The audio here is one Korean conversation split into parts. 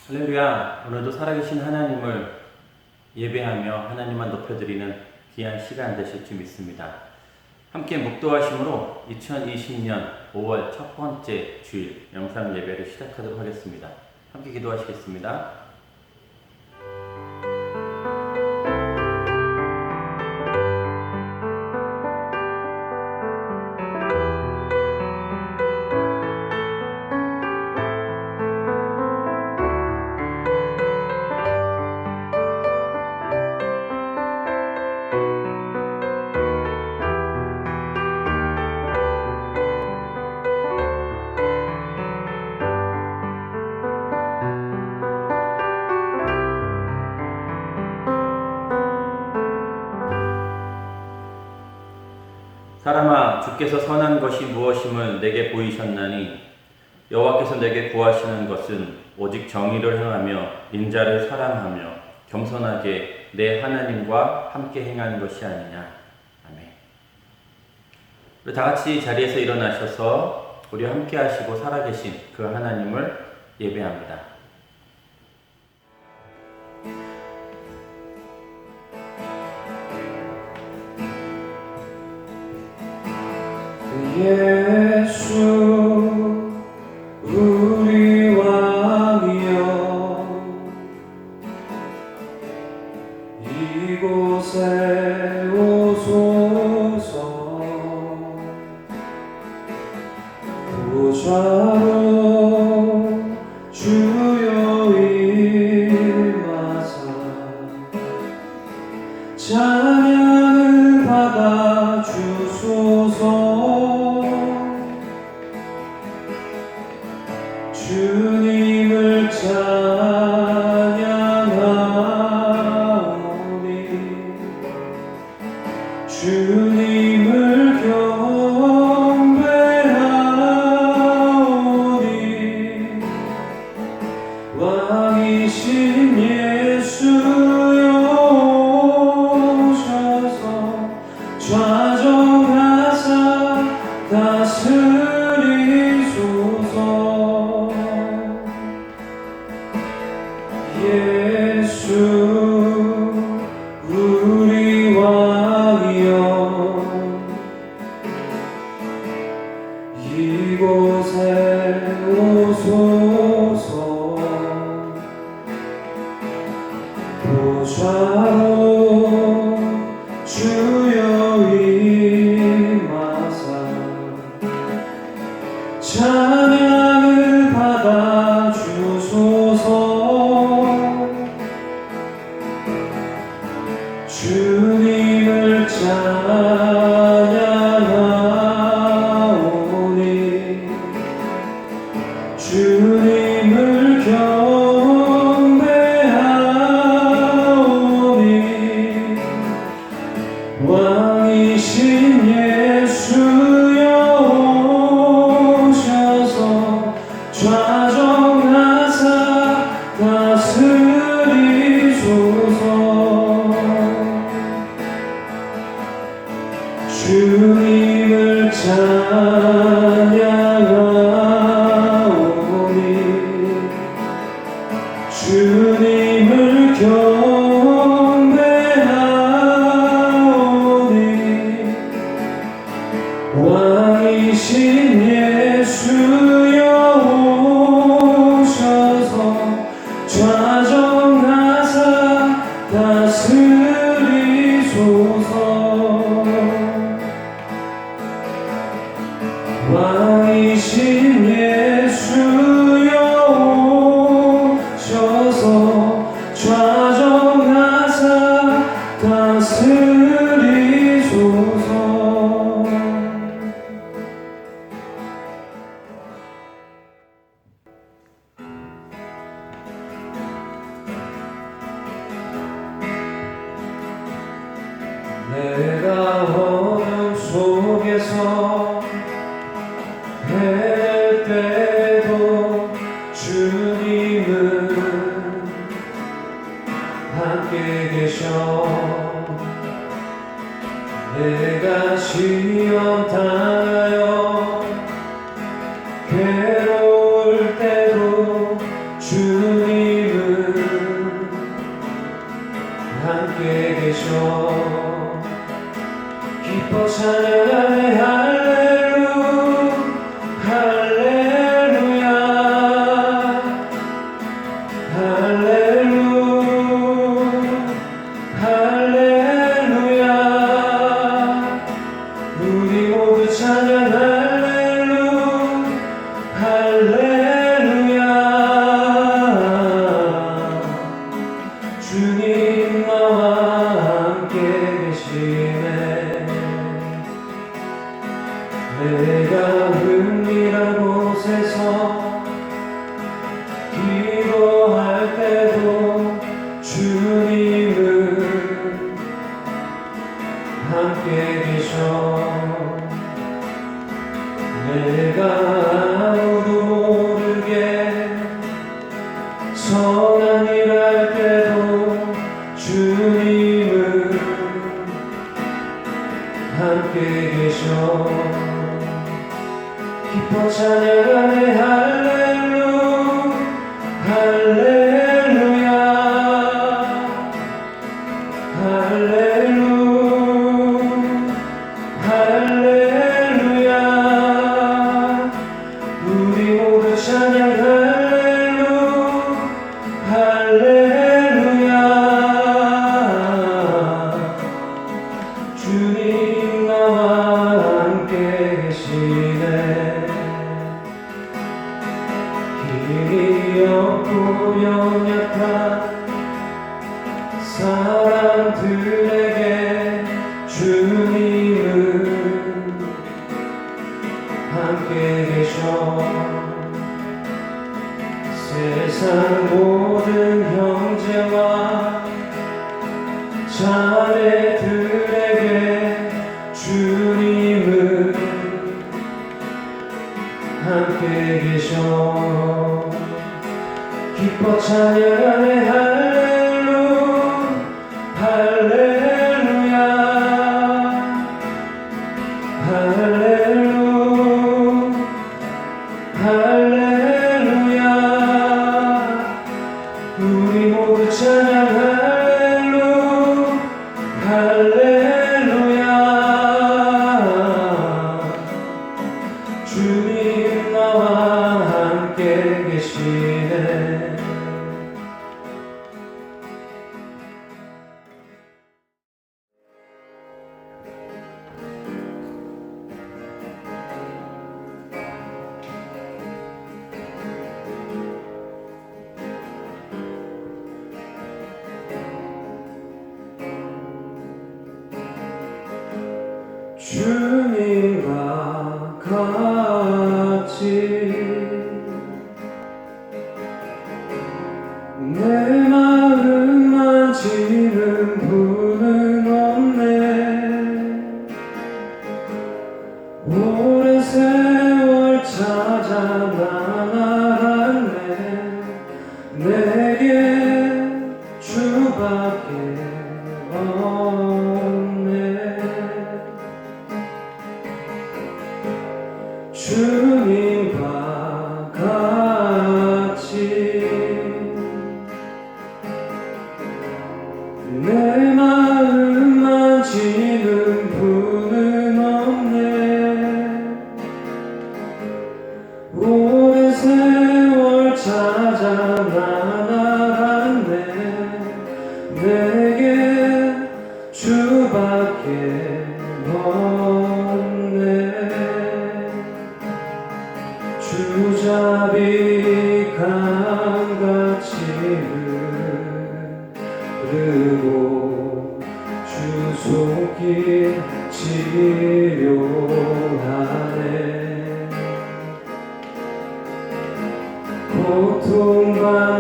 할렐루야. 오늘도 살아계신 하나님을 예배하며 하나님만 높여드리는 귀한 시간 되실 줄 믿습니다. 함께 묵도하심으로 2020년 5월 첫 번째 주일 영상 예배를 시작하도록 하겠습니다. 함께 기도하시겠습니다. 사람아, 주께서 선한 것이 무엇임을 내게 보이셨나니 여호와께서 내게 구하시는 것은 오직 정의를 행하며 인자를 사랑하며 겸손하게 내 하나님과 함께 행하는 것이 아니냐. 아멘. 우리 다 같이 자리에서 일어나셔서 우리 함께 하시고 살아계신 그 하나님을 예배합니다. 예수 우리 왕이여 이곳에 오소서 보좌로 주여 임하사 찬양을 받아 주소서. 주님을 찬양하오니 주님을 경배하오니 왕이신 예수여 오셔서 좌정하사 다스리소서. 예수 우리 왕이여 이곳에 오소서 보좌로 주여 임하사 찬양을 받아 주소서. 주님을 찬양하오니 주님을 경배하오니 왕이신 예수여 오셔서 좌정하사 다스리소서. 주님을 찬양하오니 주님을 경배하오니 왕이신 예수여 오셔서 좌정하사 다스리소서. 왕이신 예수여 오셔서 좌정하사 다스리소서. 내가 어둠 속에서 헤맬 때도 주님은 함께 계셔. 내가 시험 당하여 괴로울 때도 주님 찬양하네 할렐루야 할렐루야 우리 모두 찬양 할렐루야 주님 나와 함께 계시네 내가 은밀한 곳에서 기도할 때도 주님은 함께 계셔 내가 아무도 모르게 선한 일 할 때도 주님은 함께 계셔 기뻐 찬양하네 할렐루야 할렐루야 우리 모두 찬양 할렐루야 주님 나와 함께 계시네 힘이 없고 연약한 사람들에게 주님은 함께 계셔 세상 모든 형제와 자매들에게 주님은 함께 계셔 기뻐 찬양하네 할렐루야 할렐루야 우리 모두 찬양 할렐루야 주님 나와 함께 계시네 주님과 같이 내 마음 만지는 분은 없네 오랜 세월 찾아 나아갔네 내게 주밖에 없네 주님과 같이 내 마음 만지는 분은 없네 오랜 세월 찾아 나아갔네 내게 주밖에 없네 주잡이 강같이 흐르고 주 손길 치료하네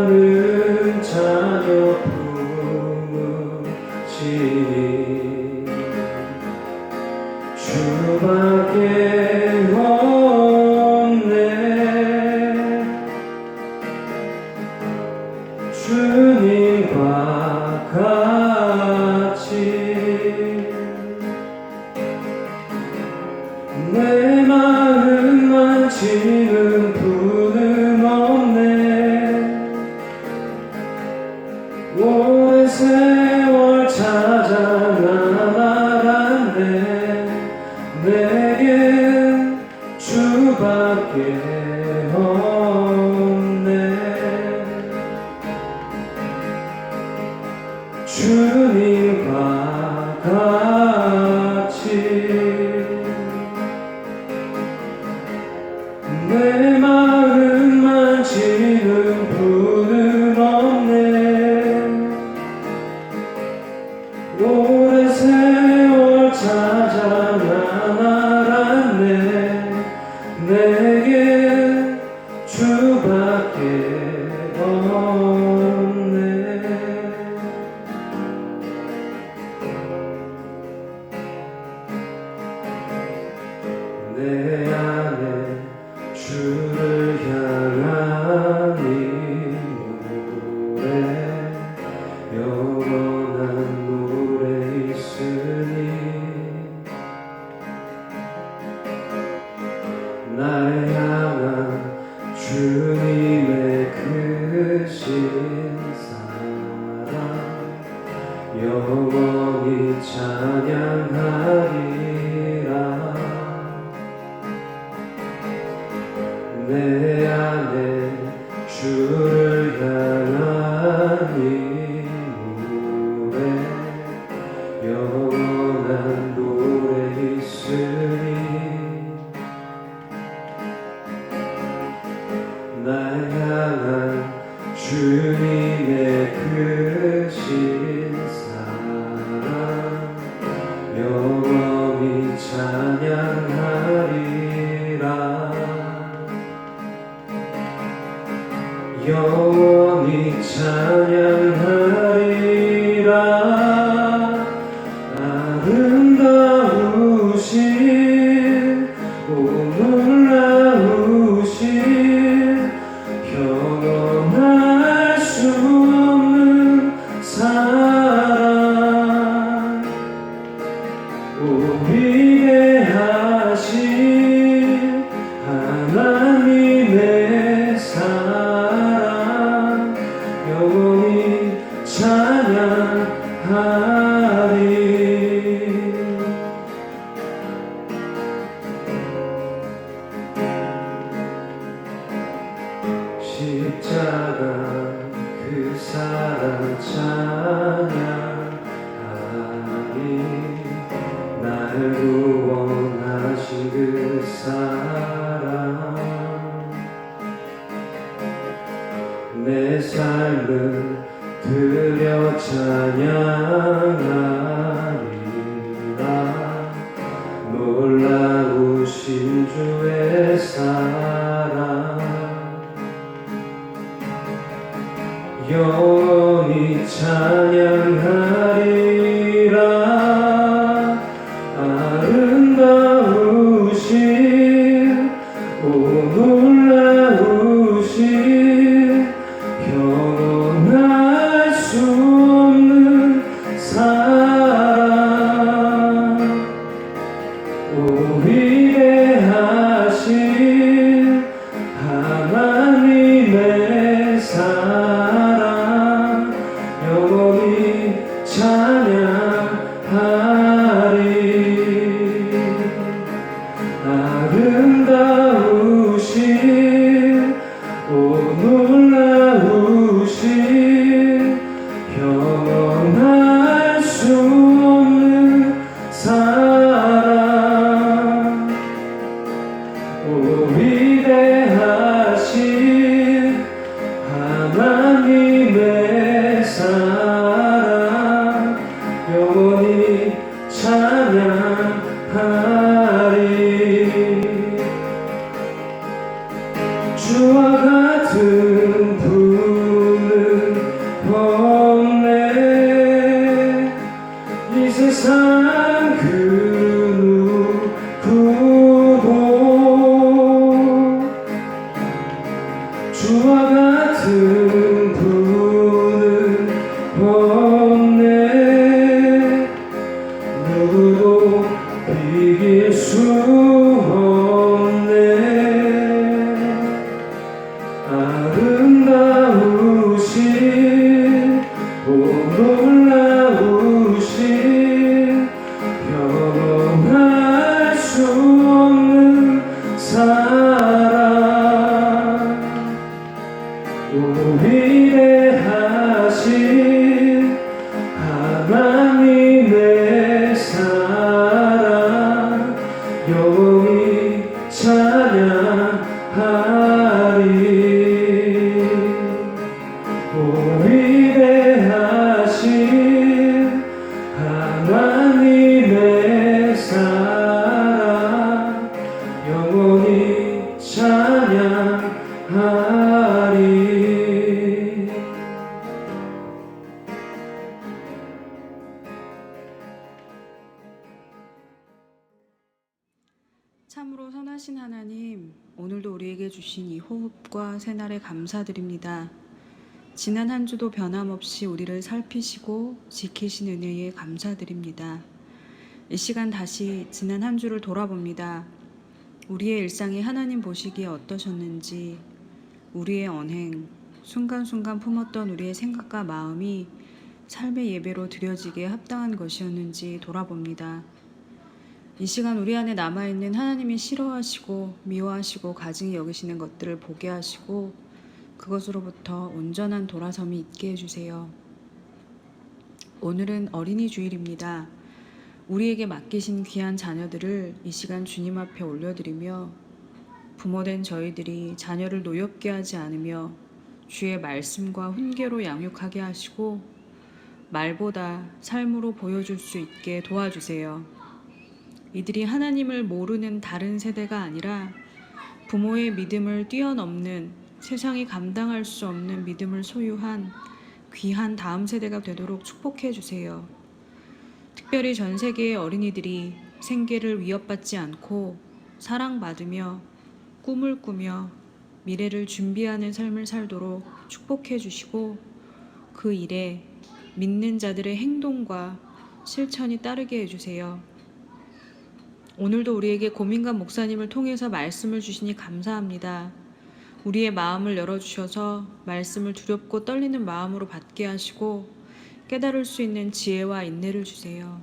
고통받는 자녀 품으시니 주밖에 없네 주님과 같이 내 마음 만지는 분은 없네 오랜 세월 찾아 나아갔네 주밖에 없네. 주님과 같이 내 마음 만지는 분은 없네. 오랜 세월 찾아 난 알았네. 내게 주밖에 없네. 내 안에 주를 향한 이 노래, 영원한 노래 있으니 나를 향한 주님의 크신 사랑 영원히 찬양하리라. 내 안에 주를 향한 이 노래, 영원한 노래 있으니 날 향한 주님의 크신 사랑 영원히 찬양하리라. 영원히 찬양하리라. 아름다우신 오 놀라우신 형언할 수 없는 사랑 오 위대하신 하나님의 사랑 영원히 찬양하리. 십자가 그 사랑 찬양하리. 나를 구원하신 그 사랑 내 삶을 드려 찬양하리라. 놀라우신 주의 사랑 영원히 찬양하리라. 아름다우신 오 놀라우신 영원할 수 없는 사랑 오 위대하신 하나님의 사랑 영원히 찬양하리. 아름다우신 오 놀라우신 영원할 수 없는 사랑 오 위대하신 하나님의 사랑 영원히 찬양하리. 주와 같은 분은 없네. 이 세상 그 누구도 주와 같은 분은 없네. 누구도 비길 수 없네. 아름 찬양하리. 오 위대하신 하나님의 사랑 영원히 찬양하리. 참으로 선하신 하나님, 오늘도 우리에게 주신 이 호흡과 새날에 감사드립니다. 지난 한 주도 변함없이 우리를 살피시고 지키신 은혜에 감사드립니다. 이 시간 다시 지난 한 주를 돌아봅니다. 우리의 일상이 하나님 보시기에 어떠셨는지, 우리의 언행, 순간순간 품었던 우리의 생각과 마음이 삶의 예배로 드려지기에 합당한 것이었는지 돌아봅니다. 이 시간 우리 안에 남아있는 하나님이 싫어하시고 미워하시고 가증히 여기시는 것들을 보게 하시고 그것으로부터 온전한 돌아섬이 있게 해주세요. 오늘은 어린이 주일입니다. 우리에게 맡기신 귀한 자녀들을 이 시간 주님 앞에 올려드리며 부모된 저희들이 자녀를 노엽게 하지 않으며 주의 말씀과 훈계로 양육하게 하시고 말보다 삶으로 보여줄 수 있게 도와주세요. 이들이 하나님을 모르는 다른 세대가 아니라 부모의 믿음을 뛰어넘는 세상이 감당할 수 없는 믿음을 소유한 귀한 다음 세대가 되도록 축복해 주세요. 특별히 전 세계의 어린이들이 생계를 위협받지 않고 사랑받으며 꿈을 꾸며 미래를 준비하는 삶을 살도록 축복해 주시고 그 일에 믿는 자들의 행동과 실천이 따르게 해주세요. 오늘도 우리에게 고민관 목사님을 통해서 말씀을 주시니 감사합니다. 우리의 마음을 열어주셔서 말씀을 두렵고 떨리는 마음으로 받게 하시고 깨달을 수 있는 지혜와 인내를 주세요.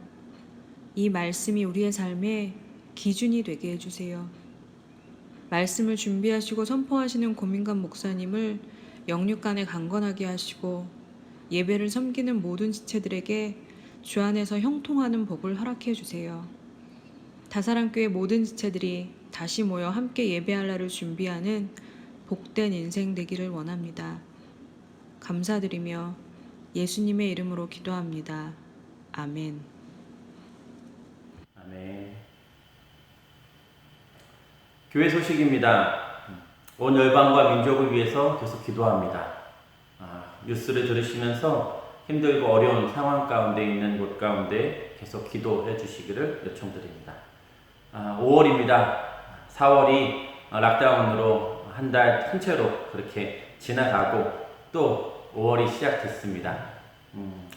이 말씀이 우리의 삶의 기준이 되게 해주세요. 말씀을 준비하시고 선포하시는 고민관 목사님을 영육간에 강건하게 하시고 예배를 섬기는 모든 지체들에게 주 안에서 형통하는 복을 허락해 주세요. 다사랑교회 모든 지체들이 다시 모여 함께 예배할 날을 준비하는 복된 인생 되기를 원합니다. 감사드리며 예수님의 이름으로 기도합니다. 아멘. 아멘. 교회 소식입니다. 온 열방과 민족을 위해서 계속 기도합니다. 뉴스를 들으시면서 힘들고 어려운 상황 가운데 있는 곳 가운데 계속 기도해 주시기를 요청드립니다. 5월입니다. 4월이 락다운으로 한 달 통째로 그렇게 지나가고 또 5월이 시작됐습니다.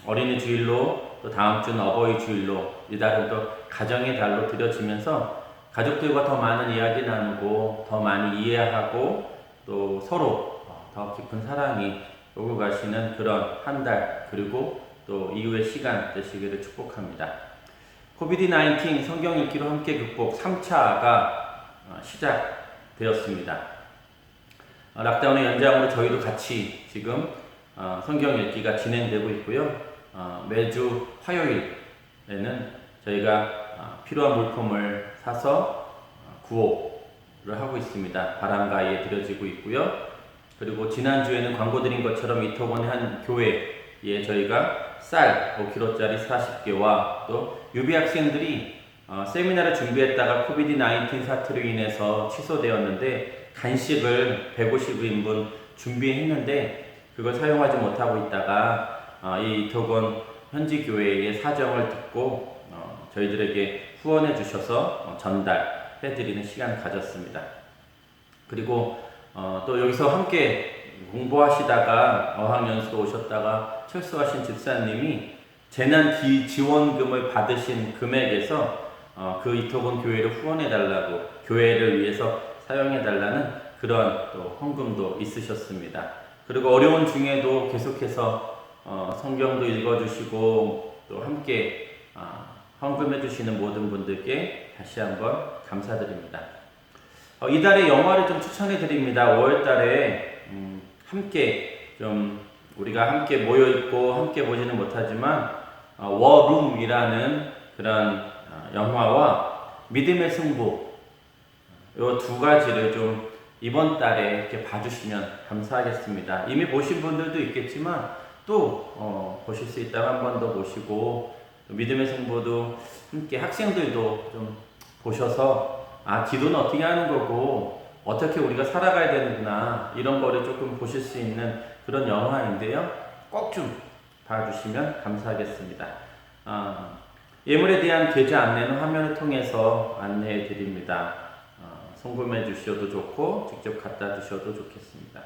어린이 주일로 또 다음 주는 어버이 주일로 이달은 또 가정의 달로 드려지면서 가족들과 더 많은 이야기 나누고 더 많이 이해하고 또 서로 더 깊은 사랑이 오고 가시는 그런 한 달 그리고 또 이후의 시간 되시기를 축복합니다. 코비드-19 성경 읽기로 함께 극복 3차가 시작되었습니다. 락다운의 연장으로 저희도 같이 지금 성경 읽기가 진행되고 있고요. 매주 화요일에는 저희가 필요한 물품을 사서 구호를 하고 있습니다. 바람가이에 드려지고 있고요. 그리고 지난주에는 광고 드린 것처럼 이터원의 한 교회에 저희가 쌀 5kg짜리 40개와 또 유비 학생들이 세미나를 준비했다가 코비드-19 사태로 인해서 취소되었는데 간식을 150인분 준비했는데 그걸 사용하지 못하고 있다가 이 이터원 현지 교회의 사정을 듣고 저희들에게 후원해 주셔서 전달해드리는 시간을 가졌습니다. 그리고 또 여기서 함께 공부하시다가 어학연수로 오셨다가 철수하신 집사님이 재난지원금을 받으신 금액에서 그 이터원 교회를 후원해달라고 교회를 위해서 사용해달라는 그런 또 헌금도 있으셨습니다. 그리고 어려운 중에도 계속해서 성경도 읽어주시고 또 함께 헌금해주시는 모든 분들께 다시 한번 감사드립니다. 이달의 영화를 좀 추천해드립니다. 5월달에 함께 좀 우리가 함께 모여있고 함께 보지는 못하지만 워룸이라는 그런 영화와 믿음의 승부 요 두 가지를 좀 이번 달에 이렇게 봐주시면 감사하겠습니다. 이미 보신 분들도 있겠지만 또 보실 수 있다면 한 번 더 보시고, 믿음의 승부도 함께 학생들도 좀 보셔서 기도는 어떻게 하는 거고 어떻게 우리가 살아가야 되는구나, 이런 거를 조금 보실 수 있는 그런 영화인데요. 꼭 좀 봐주시면 감사하겠습니다. 예물에 대한 계좌 안내는 화면을 통해서 안내해 드립니다. 송금해 주셔도 좋고 직접 갖다 주셔도 좋겠습니다.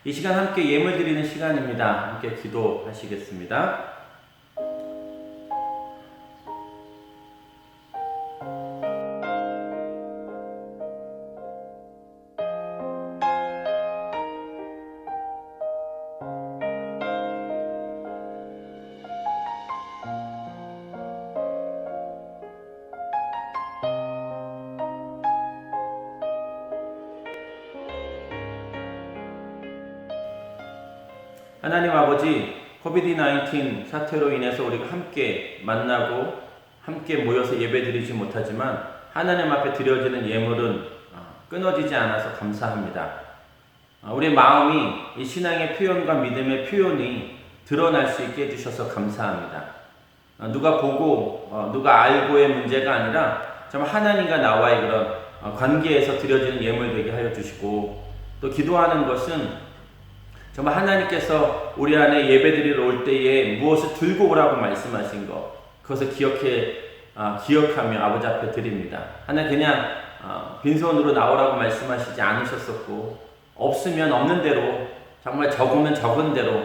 이 시간 함께 예물 드리는 시간입니다. 함께 기도하시겠습니다. 하나님 아버지, 코비드-19 사태로 인해서 우리가 함께 만나고 함께 모여서 예배드리지 못하지만 하나님 앞에 드려지는 예물은 끊어지지 않아서 감사합니다. 우리 마음이 이 신앙의 표현과 믿음의 표현이 드러날 수 있게 해주셔서 감사합니다. 누가 보고 누가 알고의 문제가 아니라 정말 하나님과 나와의 그런 관계에서 드려지는 예물 되게 하여 주시고, 또 기도하는 것은 정말 하나님께서 우리 안에 예배드리러 올 때에 무엇을 들고 오라고 말씀하신 것, 그것을 기억하며 아버지 앞에 드립니다. 하나님 그냥 빈손으로 나오라고 말씀하시지 않으셨었고, 없으면 없는 대로, 정말 적으면 적은 대로,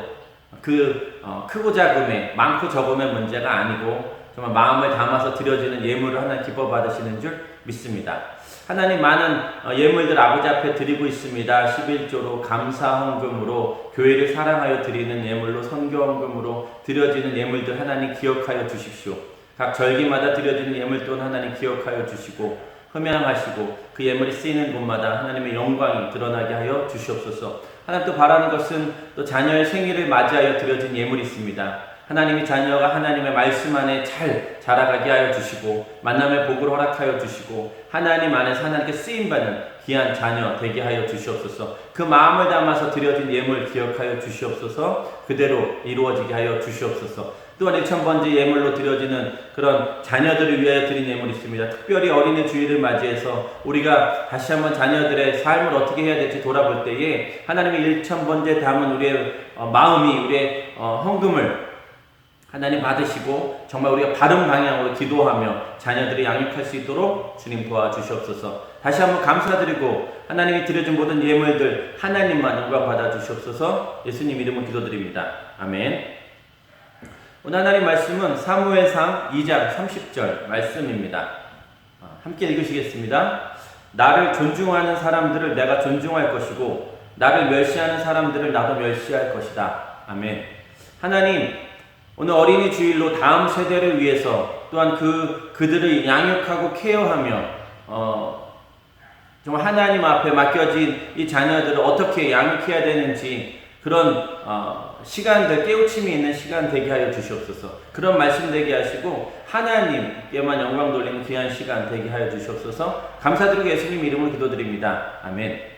크고 작음의, 많고 적음의 문제가 아니고 정말 마음을 담아서 드려지는 예물을 하나님 기뻐 받으시는 줄 믿습니다. 하나님, 많은 예물들 아버지 앞에 드리고 있습니다. 11조로, 감사헌금으로, 교회를 사랑하여 드리는 예물로, 선교헌금으로 드려지는 예물들 하나님 기억하여 주십시오. 각 절기마다 드려지는 예물 또한 하나님 기억하여 주시고 흠양하시고, 그 예물이 쓰이는 곳마다 하나님의 영광이 드러나게 하여 주시옵소서. 하나님 또 바라는 것은 또 자녀의 생일을 맞이하여 드려진 예물이 있습니다. 하나님이 자녀가 하나님의 말씀 안에 잘 자라가게 하여 주시고, 만남의 복을 허락하여 주시고, 하나님 안에서 하나님께 쓰임받는 귀한 자녀 되게 하여 주시옵소서. 그 마음을 담아서 드려진 예물 기억하여 주시옵소서. 그대로 이루어지게 하여 주시옵소서. 또한 1000번째 예물로 드려지는 그런 자녀들을 위하여 드린 예물이 있습니다. 특별히 어린이 주일을 맞이해서 우리가 다시 한번 자녀들의 삶을 어떻게 해야 될지 돌아볼 때에 하나님의 1000번째 담은 우리의 마음이, 우리의 헌금을 하나님 받으시고 정말 우리가 바른 방향으로 기도하며 자녀들이 양육할 수 있도록 주님 도와주시옵소서. 다시 한번 감사드리고 하나님이 드려준 모든 예물들 하나님만 영광 받아주시옵소서. 예수님 이름으로 기도드립니다. 아멘. 오늘 하나님 말씀은 사무엘상 2장 30절 말씀입니다. 함께 읽으시겠습니다. 나를 존중하는 사람들을 내가 존중할 것이고 나를 멸시하는 사람들을 나도 멸시할 것이다. 아멘. 하나님, 오늘 어린이 주일로 다음 세대를 위해서 또한 그들을 양육하고 케어하며 정말 하나님 앞에 맡겨진 이 자녀들을 어떻게 양육해야 되는지 그런 시간들, 깨우침이 있는 시간 되게 하여 주시옵소서. 그런 말씀 되게 하시고 하나님께만 영광 돌리는 귀한 시간 되게 하여 주시옵소서. 감사드리고 예수님 이름으로 기도드립니다. 아멘.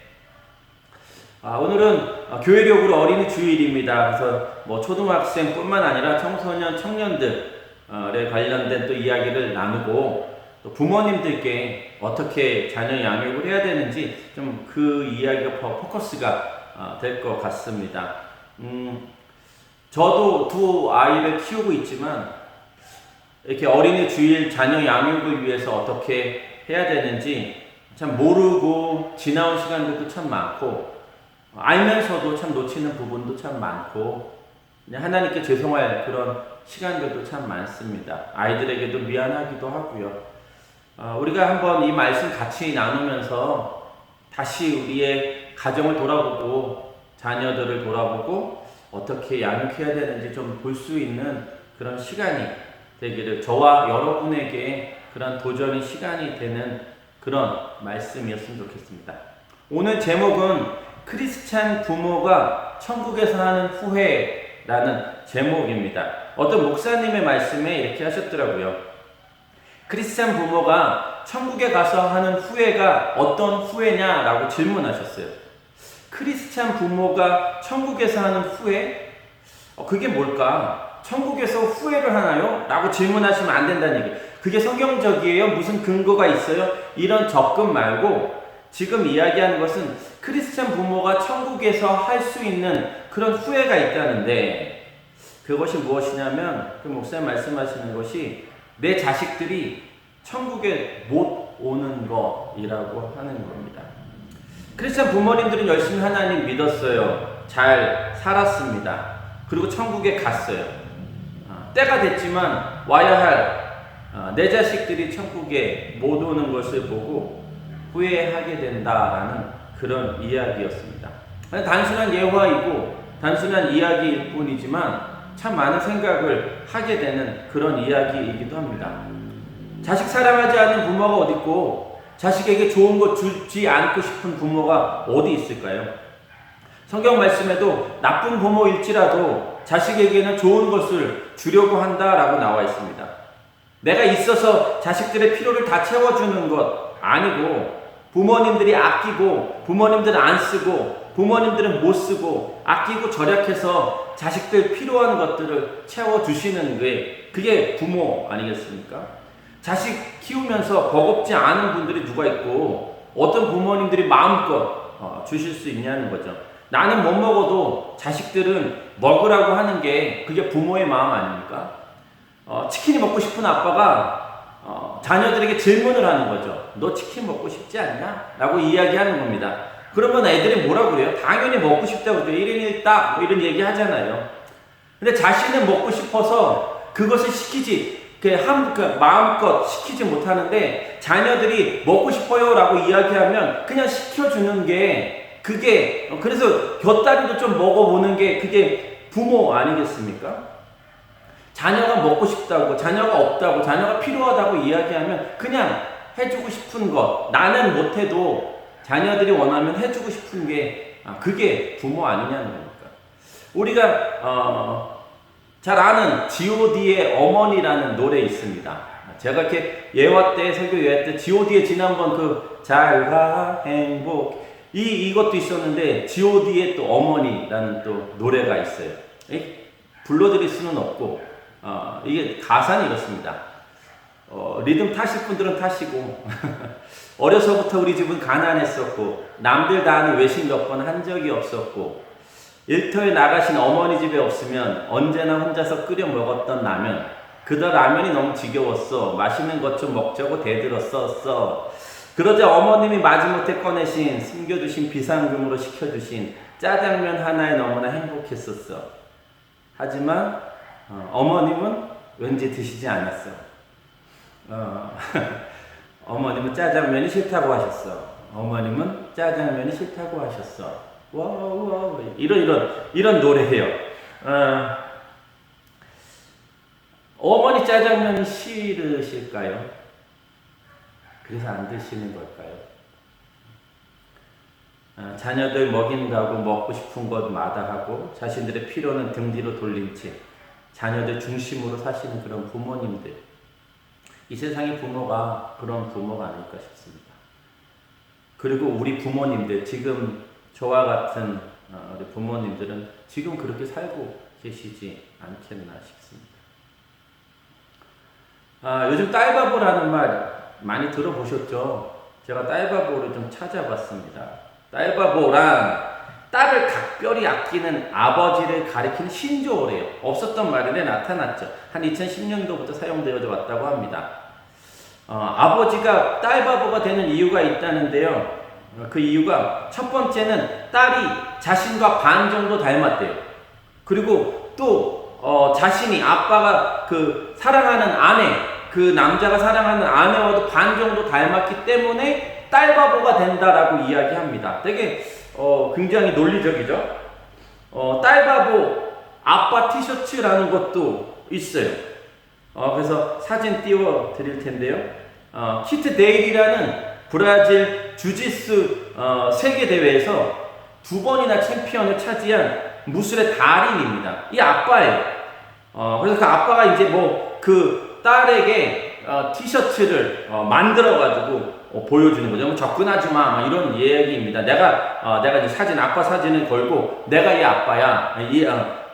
오늘은 교회력으로 어린이 주일입니다. 그래서 초등학생뿐만 아니라 청소년, 청년들에 관련된 또 이야기를 나누고, 또 부모님들께 어떻게 자녀 양육을 해야 되는지 좀 그 이야기가 포커스가 될 것 같습니다. 저도 두 아이를 키우고 있지만 이렇게 어린이 주일 자녀 양육을 위해서 어떻게 해야 되는지 참 모르고 지나온 시간들도 참 많고, 알면서도 참 놓치는 부분도 참 많고, 하나님께 죄송할 그런 시간들도 참 많습니다. 아이들에게도 미안하기도 하고요. 우리가 한번 이 말씀 같이 나누면서 다시 우리의 가정을 돌아보고 자녀들을 돌아보고 어떻게 양육해야 되는지 좀 볼 수 있는 그런 시간이 되기를, 저와 여러분에게 그런 도전의 시간이 되는 그런 말씀이었으면 좋겠습니다. 오늘 제목은 크리스찬 부모가 천국에서 하는 후회라는 제목입니다. 어떤 목사님의 말씀에 이렇게 하셨더라고요. 크리스찬 부모가 천국에 가서 하는 후회가 어떤 후회냐라고 질문하셨어요. 크리스찬 부모가 천국에서 하는 후회? 그게 뭘까? 천국에서 후회를 하나요? 라고 질문하시면 안 된다는 얘기예요. 그게 성경적이에요? 무슨 근거가 있어요? 이런 접근 말고 지금 이야기하는 것은 크리스찬 부모가 천국에서 할 수 있는 그런 후회가 있다는데 그것이 무엇이냐면 그 목사님 말씀하시는 것이 내 자식들이 천국에 못 오는 것이라고 하는 겁니다. 크리스찬 부모님들은 열심히 하나님 믿었어요. 잘 살았습니다. 그리고 천국에 갔어요. 때가 됐지만 와야 할 내 자식들이 천국에 못 오는 것을 보고 후회하게 된다라는 그런 이야기였습니다. 단순한 예화이고 단순한 이야기일 뿐이지만 참 많은 생각을 하게 되는 그런 이야기이기도 합니다. 자식 사랑하지 않는 부모가 어디 있고 자식에게 좋은 것 주지 않고 싶은 부모가 어디 있을까요? 성경 말씀에도 나쁜 부모일지라도 자식에게는 좋은 것을 주려고 한다라고 나와 있습니다. 내가 있어서 자식들의 필요를 다 채워주는 것 아니고 부모님들이 아끼고 부모님들은 안 쓰고 부모님들은 못 쓰고 아끼고 절약해서 자식들 필요한 것들을 채워주시는 게 그게 부모 아니겠습니까? 자식 키우면서 버겁지 않은 분들이 누가 있고 어떤 부모님들이 마음껏 주실 수 있냐는 거죠. 나는 못 먹어도 자식들은 먹으라고 하는 게 그게 부모의 마음 아닙니까? 치킨이 먹고 싶은 아빠가 자녀들에게 질문을 하는 거죠. 너 치킨 먹고 싶지 않냐? 라고 이야기하는 겁니다. 그러면 애들이 뭐라고 그래요? 당연히 먹고 싶다고 그래요. 1인 1닭 뭐 이런 얘기 하잖아요. 근데 자신은 먹고 싶어서 그것을 시키지 마음껏 시키지 못하는데 자녀들이 먹고 싶어요 라고 이야기하면 그냥 시켜주는 게 그게 그래서 곁다리도 좀 먹어보는 게 그게 부모 아니겠습니까? 자녀가 먹고 싶다고 자녀가 없다고 자녀가 필요하다고 이야기하면 그냥 해주고 싶은 것 나는 못해도 자녀들이 원하면 해주고 싶은 게 그게 부모 아니냐는 겁니까? 우리가 잘 아는 G.O.D의 어머니라는 노래 있습니다. 제가 이렇게 예화 때 설교 예화 때 G.O.D의 지난번 그 잘가 행복 이것도 있었는데 G.O.D의 또 어머니라는 또 노래가 있어요. 불러드릴 수는 없고 이게 가사는 이렇습니다. 리듬 타실 분들은 타시고 어려서부터 우리 집은 가난했었고 남들 다 하는 외식 몇 번 한 적이 없었고 일터에 나가신 어머니 집에 없으면 언제나 혼자서 끓여 먹었던 라면 그저 라면이 너무 지겨웠어 맛있는 것 좀 먹자고 대들었어 그러자 어머님이 마지못해 꺼내신 숨겨두신 비상금으로 시켜주신 짜장면 하나에 너무나 행복했었어. 하지만 어머님은 왠지 드시지 않았어. 어머님은 짜장면이 싫다고 하셨어. 어머님은 짜장면이 싫다고 하셨어. 와 이런 노래예요. 어머니 짜장면이 싫으실까요? 그래서 안 드시는 걸까요? 자녀들 먹인다고 먹고 싶은 것 마다하고 자신들의 필요는 등 뒤로 돌린 채 자녀들 중심으로 사시는 그런 부모님들. 이 세상의 부모가 그런 부모가 아닐까 싶습니다. 그리고 우리 부모님들, 지금 저와 같은 우리 부모님들은 지금 그렇게 살고 계시지 않겠나 싶습니다. 요즘 딸바보라는 말 많이 들어보셨죠? 제가 딸바보를 좀 찾아봤습니다. 딸바보란 딸을 각별히 아끼는 아버지를 가리키는 신조어래요. 없었던 말인데 나타났죠. 한 2010년도부터 사용되어 왔다고 합니다. 아버지가 딸바보가 되는 이유가 있다는데요. 그 이유가 첫 번째는 딸이 자신과 반 정도 닮았대요. 그리고 또 자신이 아빠가 그 사랑하는 아내 그 남자가 사랑하는 아내와도 반 정도 닮았기 때문에 딸바보가 된다라고 이야기합니다. 되게 굉장히 논리적이죠. 딸바보 아빠 티셔츠라는 것도 있어요. 그래서 사진 띄워 드릴 텐데요. 키트 데일이라는 브라질 주짓수 세계 대회에서 2번이나 챔피언을 차지한 무술의 달인입니다. 이 아빠예요. 그래서 그 아빠가 이제 뭐 그 딸에게 티셔츠를 만들어가지고 보여주는 거죠. 접근하지 마, 막 이런 얘기입니다. 내가 이제 아빠 사진을 걸고 내가 이 아빠야,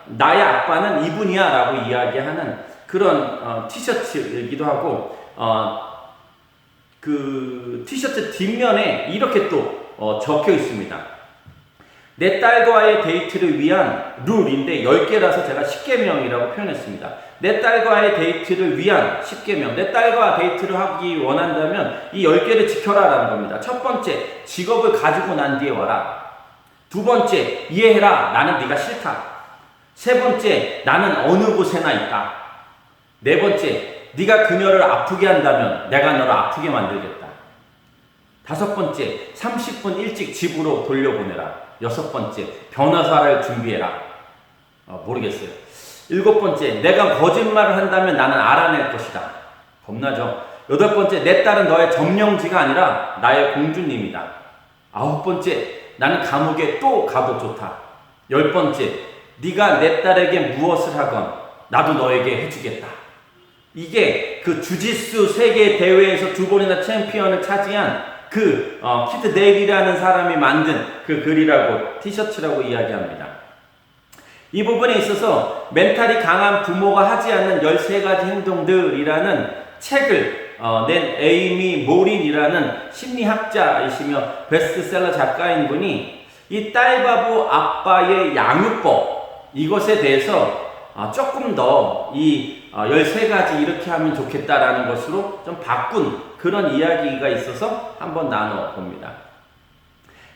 나의 아빠는 이분이야라고 이야기하는 그런 티셔츠이기도 하고, 그 티셔츠 뒷면에 이렇게 또 적혀 있습니다. 내 딸과의 데이트를 위한 룰인데 10개라서 제가 10계명이라고 표현했습니다. 내 딸과의 데이트를 위한 10계명. 내 딸과 데이트를 하기 원한다면 이 10개를 지켜라라는 겁니다. 첫 번째, 직업을 가지고 난 뒤에 와라. 두 번째, 이해해라. 나는 네가 싫다. 세 번째, 나는 어느 곳에나 있다. 네 번째, 네가 그녀를 아프게 한다면 내가 너를 아프게 만들겠다. 다섯 번째, 30분 일찍 집으로 돌려보내라. 여섯 번째, 변호사를 준비해라. 모르겠어요. 일곱 번째, 내가 거짓말을 한다면 나는 알아낼 것이다. 겁나죠? 여덟 번째, 내 딸은 너의 점령지가 아니라 나의 공주님이다. 아홉 번째, 나는 감옥에 또 가도 좋다. 열 번째, 네가 내 딸에게 무엇을 하건 나도 너에게 해주겠다. 이게 그 주짓수 세계 대회에서 2번이나 챔피언을 차지한 그 키트 데일이라는 사람이 만든 그 글이라고, 티셔츠라고 이야기합니다. 이 부분에 있어서 멘탈이 강한 부모가 하지 않는 13가지 행동들이라는 책을 낸 에이미 모린이라는 심리학자이시며 베스트셀러 작가인 분이 이 딸바보 아빠의 양육법, 이것에 대해서 조금 더 이 13가지 이렇게 하면 좋겠다라는 것으로 좀 바꾼 그런 이야기가 있어서 한번 나눠봅니다.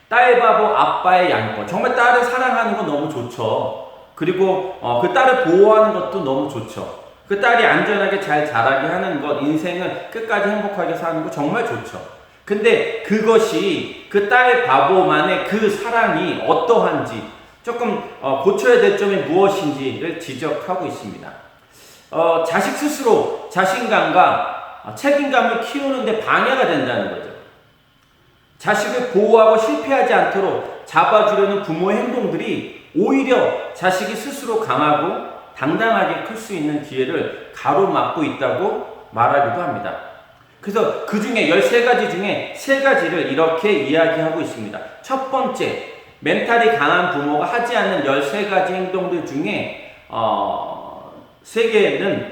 딸바보 아빠의 양육법. 정말 딸을 사랑하는 건 너무 좋죠. 그리고 그 딸을 보호하는 것도 너무 좋죠. 그 딸이 안전하게 잘 자라게 하는 것, 인생을 끝까지 행복하게 사는 거 정말 좋죠. 근데 그것이 그 딸 바보만의 그 사랑이 어떠한지, 조금 고쳐야 될 점이 무엇인지를 지적하고 있습니다. 자식 스스로 자신감과 책임감을 키우는데 방해가 된다는 거죠. 자식을 보호하고 실패하지 않도록 잡아주려는 부모의 행동들이 오히려 자식이 스스로 강하고 당당하게 클 수 있는 기회를 가로막고 있다고 말하기도 합니다. 그래서 그 중에 13가지 중에 3가지를 이렇게 이야기하고 있습니다. 첫 번째, 멘탈이 강한 부모가 하지 않는 13가지 행동들 중에 3개는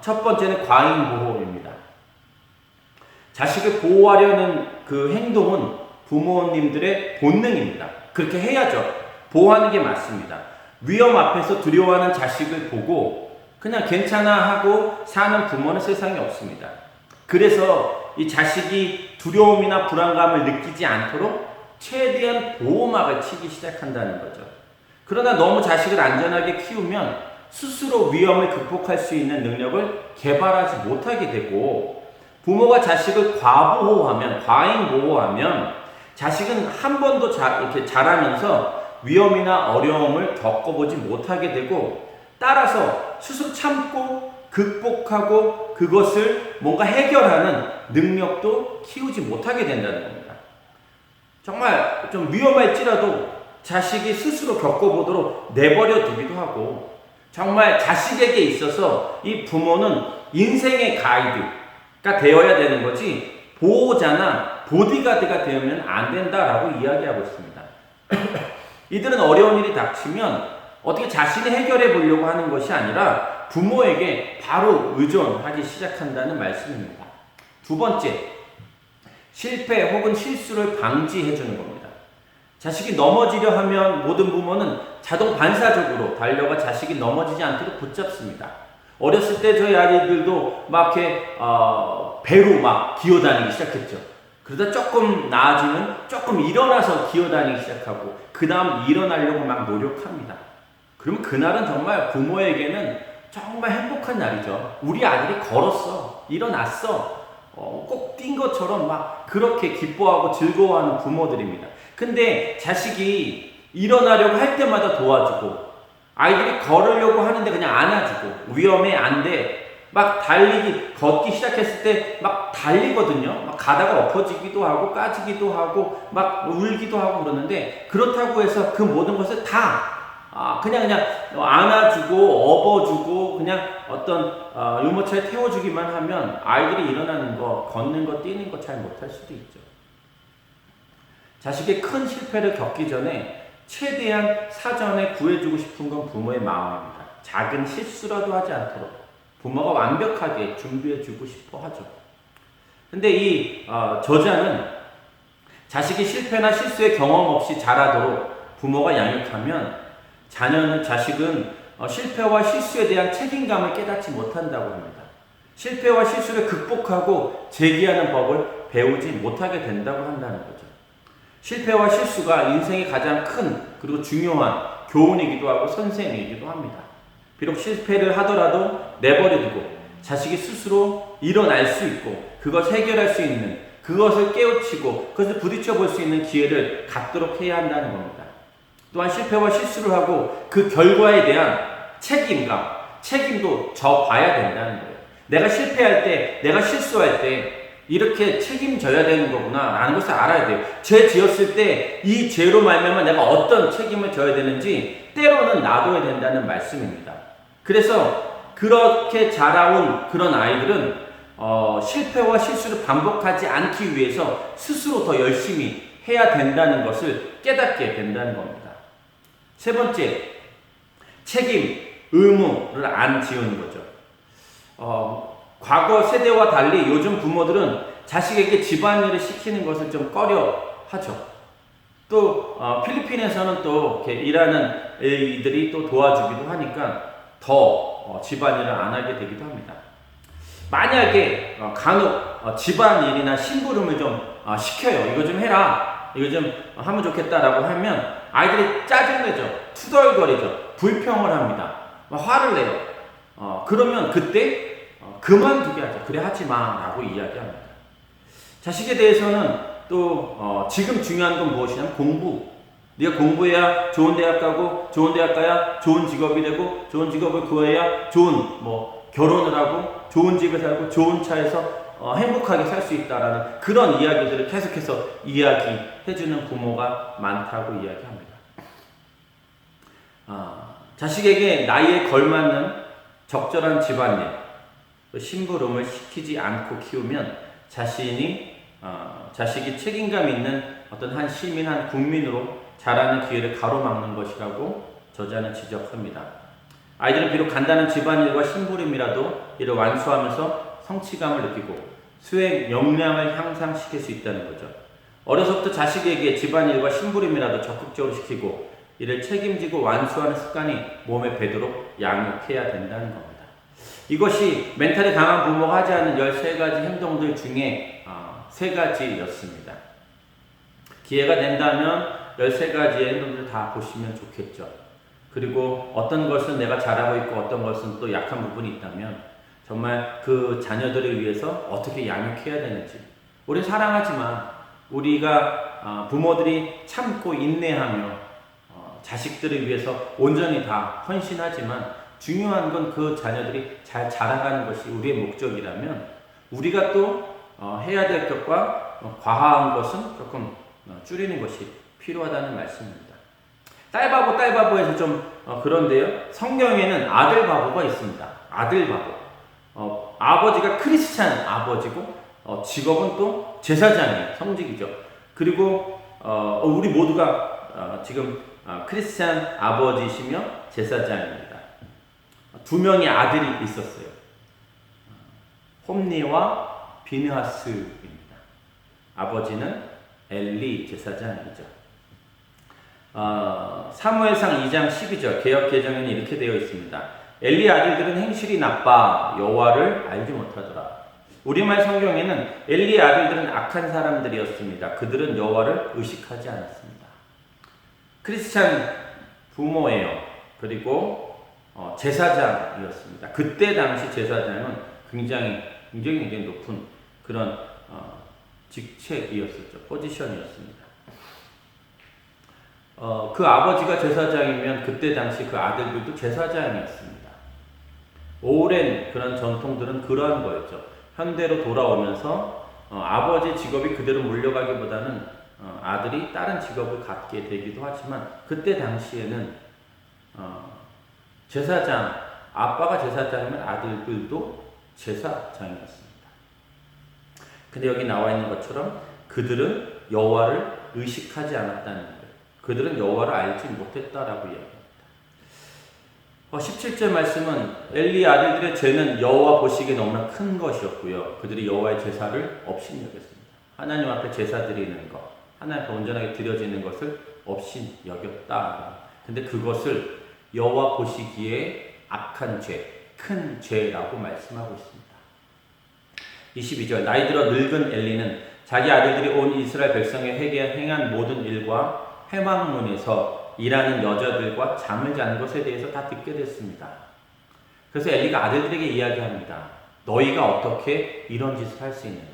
첫 번째는 과잉보호입니다. 자식을 보호하려는 그 행동은 부모님들의 본능입니다. 그렇게 해야죠. 보호하는 게 맞습니다. 위험 앞에서 두려워하는 자식을 보고 그냥 괜찮아 하고 사는 부모는 세상에 없습니다. 그래서 이 자식이 두려움이나 불안감을 느끼지 않도록 최대한 보호막을 치기 시작한다는 거죠. 그러나 너무 자식을 안전하게 키우면 스스로 위험을 극복할 수 있는 능력을 개발하지 못하게 되고, 부모가 자식을 과보호하면, 과잉보호하면 자식은 한 번도 이렇게 자라면서 위험이나 어려움을 겪어보지 못하게 되고, 따라서 스스로 참고 극복하고 그것을 뭔가 해결하는 능력도 키우지 못하게 된다는 겁니다. 정말 좀 위험할지라도 자식이 스스로 겪어보도록 내버려 두기도 하고, 정말 자식에게 있어서 이 부모는 인생의 가이드가 되어야 되는 거지 보호자나 보디가드가 되면 안 된다라고 이야기하고 있습니다. 이들은 어려운 일이 닥치면 어떻게 자신이 해결해 보려고 하는 것이 아니라 부모에게 바로 의존하기 시작한다는 말씀입니다. 두 번째, 실패 혹은 실수를 방지해 주는 겁니다. 자식이 넘어지려 하면 모든 부모는 자동 반사적으로 달려가 자식이 넘어지지 않도록 붙잡습니다. 어렸을 때 저희 아이들도 막 이렇게 배로 막 기어다니기 시작했죠. 그러다 조금 나아지면 조금 일어나서 기어다니기 시작하고 그 다음 일어나려고 막 노력합니다. 그러면 그날은 정말 부모에게는 정말 행복한 날이죠. 우리 아들이 걸었어, 일어났어, 꼭 뛴 것처럼 막 그렇게 기뻐하고 즐거워하는 부모들입니다. 근데 자식이 일어나려고 할 때마다 도와주고, 아이들이 걸으려고 하는데 그냥 안아주고, 위험해, 안 돼, 막 걷기 시작했을 때 막 달리거든요. 막 가다가 엎어지기도 하고 까지기도 하고 막 울기도 하고 그러는데, 그렇다고 해서 그 모든 것을 다 그냥 안아주고 업어주고 그냥 어떤 유모차에 태워주기만 하면 아이들이 일어나는 거, 걷는 거, 뛰는 거 잘 못할 수도 있죠. 자식의 큰 실패를 겪기 전에 최대한 사전에 구해주고 싶은 건 부모의 마음입니다. 작은 실수라도 하지 않도록 부모가 완벽하게 준비해주고 싶어 하죠. 근데 이 저자는 자식이 실패나 실수의 경험 없이 자라도록 부모가 양육하면 자식은 실패와 실수에 대한 책임감을 깨닫지 못한다고 합니다. 실패와 실수를 극복하고 재기하는 법을 배우지 못하게 된다고 한다는 거죠. 실패와 실수가 인생의 가장 큰 그리고 중요한 교훈이기도 하고 선생이기도 합니다. 비록 실패를 하더라도 내버려두고 자식이 스스로 일어날 수 있고 그것을 해결할 수 있는, 그것을 깨우치고 그것을 부딪혀 볼 수 있는 기회를 갖도록 해야 한다는 겁니다. 또한 실패와 실수를 하고 그 결과에 대한 책임도 져봐야 된다는 거예요. 내가 실패할 때, 내가 실수할 때 이렇게 책임져야 되는 거구나 라는 것을 알아야 돼요. 죄 지었을 때 이 죄로 말미암아 내가 어떤 책임을 져야 되는지 때로는 놔둬야 된다는 말씀입니다. 그래서 그렇게 자라온 그런 아이들은 실패와 실수를 반복하지 않기 위해서 스스로 더 열심히 해야 된다는 것을 깨닫게 된다는 겁니다. 세 번째, 책임, 의무를 안 지우는 거죠. 과거 세대와 달리 요즘 부모들은 자식에게 집안일을 시키는 것을 좀 꺼려 하죠. 또 필리핀에서는 또 이렇게 일하는 이들이 또 도와주기도 하니까 더 집안일을 안 하게 되기도 합니다. 만약에 간혹 집안일이나 심부름을 좀 시켜요. 이거 좀 해라. 이거 좀 하면 좋겠다라고 하면 아이들이 짜증내죠. 투덜거리죠. 불평을 합니다. 화를 내요. 그러면 그때 그만두게 하죠. 그래 하지 마 라고 이야기합니다. 자식에 대해서는 또 지금 중요한 건 무엇이냐면 공부. 네가 공부해야 좋은 대학 가고 좋은 대학 가야 좋은 직업이 되고 좋은 직업을 구해야 좋은 결혼을 하고 좋은 집에 살고 좋은 차에서 행복하게 살 수 있다라는 그런 이야기들을 계속해서 이야기해주는 부모가 많다고 이야기합니다. 자식에게 나이에 걸맞는 적절한 집안일, 심부름을 시키지 않고 키우면 자식이 책임감 있는 어떤 한 시민, 한 국민으로 자라는 기회를 가로막는 것이라고 저자는 지적합니다. 아이들은 비록 간단한 집안일과 심부름이라도 이를 완수하면서 성취감을 느끼고 수행 역량을 향상시킬 수 있다는 거죠. 어려서부터 자식에게 집안일과 심부름이라도 적극적으로 시키고 이를 책임지고 완수하는 습관이 몸에 배도록 양육해야 된다는 겁니다. 이것이 멘탈이 강한 부모가 하지 않은 13가지 행동들 중에 3가지였습니다. 기회가 된다면 13가지의 행동들을 다 보시면 좋겠죠. 그리고 어떤 것은 내가 잘하고 있고 어떤 것은 또 약한 부분이 있다면 정말 그 자녀들을 위해서 어떻게 양육해야 되는지. 우리 사랑하지만 우리가 부모들이 참고 인내하며 자식들을 위해서 온전히 다 헌신하지만 중요한 건 그 자녀들이 잘 자라가는 것이 우리의 목적이라면 우리가 또 해야 될 것과 과한 것은 조금 줄이는 것이 필요하다는 말씀입니다. 딸바보에서 좀 그런데요. 성경에는 아들 바보가 있습니다. 아들 바보. 아버지가 크리스찬 아버지고 직업은 또 제사장이에요. 성직이죠. 그리고 우리 모두가 지금 크리스찬 아버지시며 제사장입니다. 2명의 아들이 있었어요. 홈리와 비느하스입니다. 아버지는 엘리 제사장이죠. 사무엘상 2장 12절 개역 개정에는 이렇게 되어 있습니다. 엘리 아들들은 행실이 나빠 여호와를 알지 못하더라. 우리말 성경에는 엘리의 아들들은 악한 사람들이었습니다. 그들은 여호와를 의식하지 않았습니다. 크리스찬 부모예요. 그리고 제사장이었습니다. 그때 당시 제사장은 굉장히 높은 그런 직책이었었죠. 포지션이었습니다. 그 아버지가 제사장이면 그때 당시 그 아들들도 제사장이었습니다. 오랜 그런 전통들은 그러한 거였죠. 현대로 돌아오면서 아버지 직업이 그대로 물려가기보다는 아들이 다른 직업을 갖게 되기도 하지만 그때 당시에는 제사장, 아빠가 제사장이면 아들들도 제사장이었습니다. 근데 여기 나와 있는 것처럼 그들은 여호와를 의식하지 않았다는 거예요. 그들은 여호와를 알지 못했다라고 이야기합니다. 17절 말씀은 엘리 아들들의 죄는 여호와 보시기에 너무나 큰 것이었고요. 그들이 여호와의 제사를 업신여겼습니다. 하나님 앞에 제사 드리는 것, 하나님 앞에 온전하게 드려지는 것을 업신여겼다. 근데 그것을 여호와 보시기에 악한 죄, 큰 죄라고 말씀하고 있습니다. 22절 나이 들어 늙은 엘리는 자기 아들들이 온 이스라엘 백성의 회개에 행한 모든 일과 회막문에서 일하는 여자들과 잠을 잔 것에 대해서 다 듣게 됐습니다. 그래서 엘리가 아들들에게 이야기합니다. 너희가 어떻게 이런 짓을 할 수 있느냐.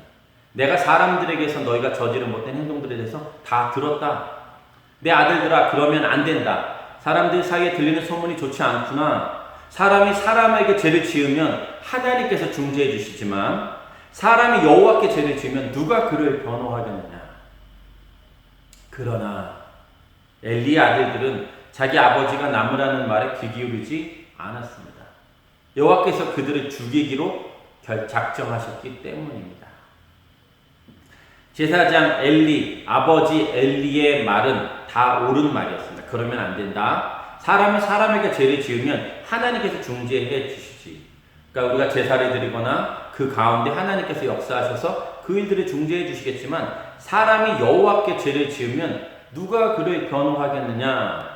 내가 사람들에게서 너희가 저지른 못된 행동들에 대해서 다 들었다. 내 아들들아 그러면 안 된다. 사람들 사이에 들리는 소문이 좋지 않구나. 사람이 사람에게 죄를 지으면 하나님께서 중재해 주시지만 사람이 여호와께 죄를 지으면 누가 그를 변호하겠느냐. 그러나 엘리의 아들들은 자기 아버지가 남으라는 말에 귀 기울이지 않았습니다. 여호와께서 그들을 죽이기로 작정하셨기 때문입니다. 제사장 엘리, 아버지 엘리의 말은 다 옳은 말이었습니다. 그러면 안 된다. 사람이 사람에게 죄를 지으면 하나님께서 중재해 주시지. 그러니까 우리가 제사를 드리거나 그 가운데 하나님께서 역사하셔서 그 일들을 중재해 주시겠지만 사람이 여호와께 죄를 지으면 누가 그를 변호하겠느냐.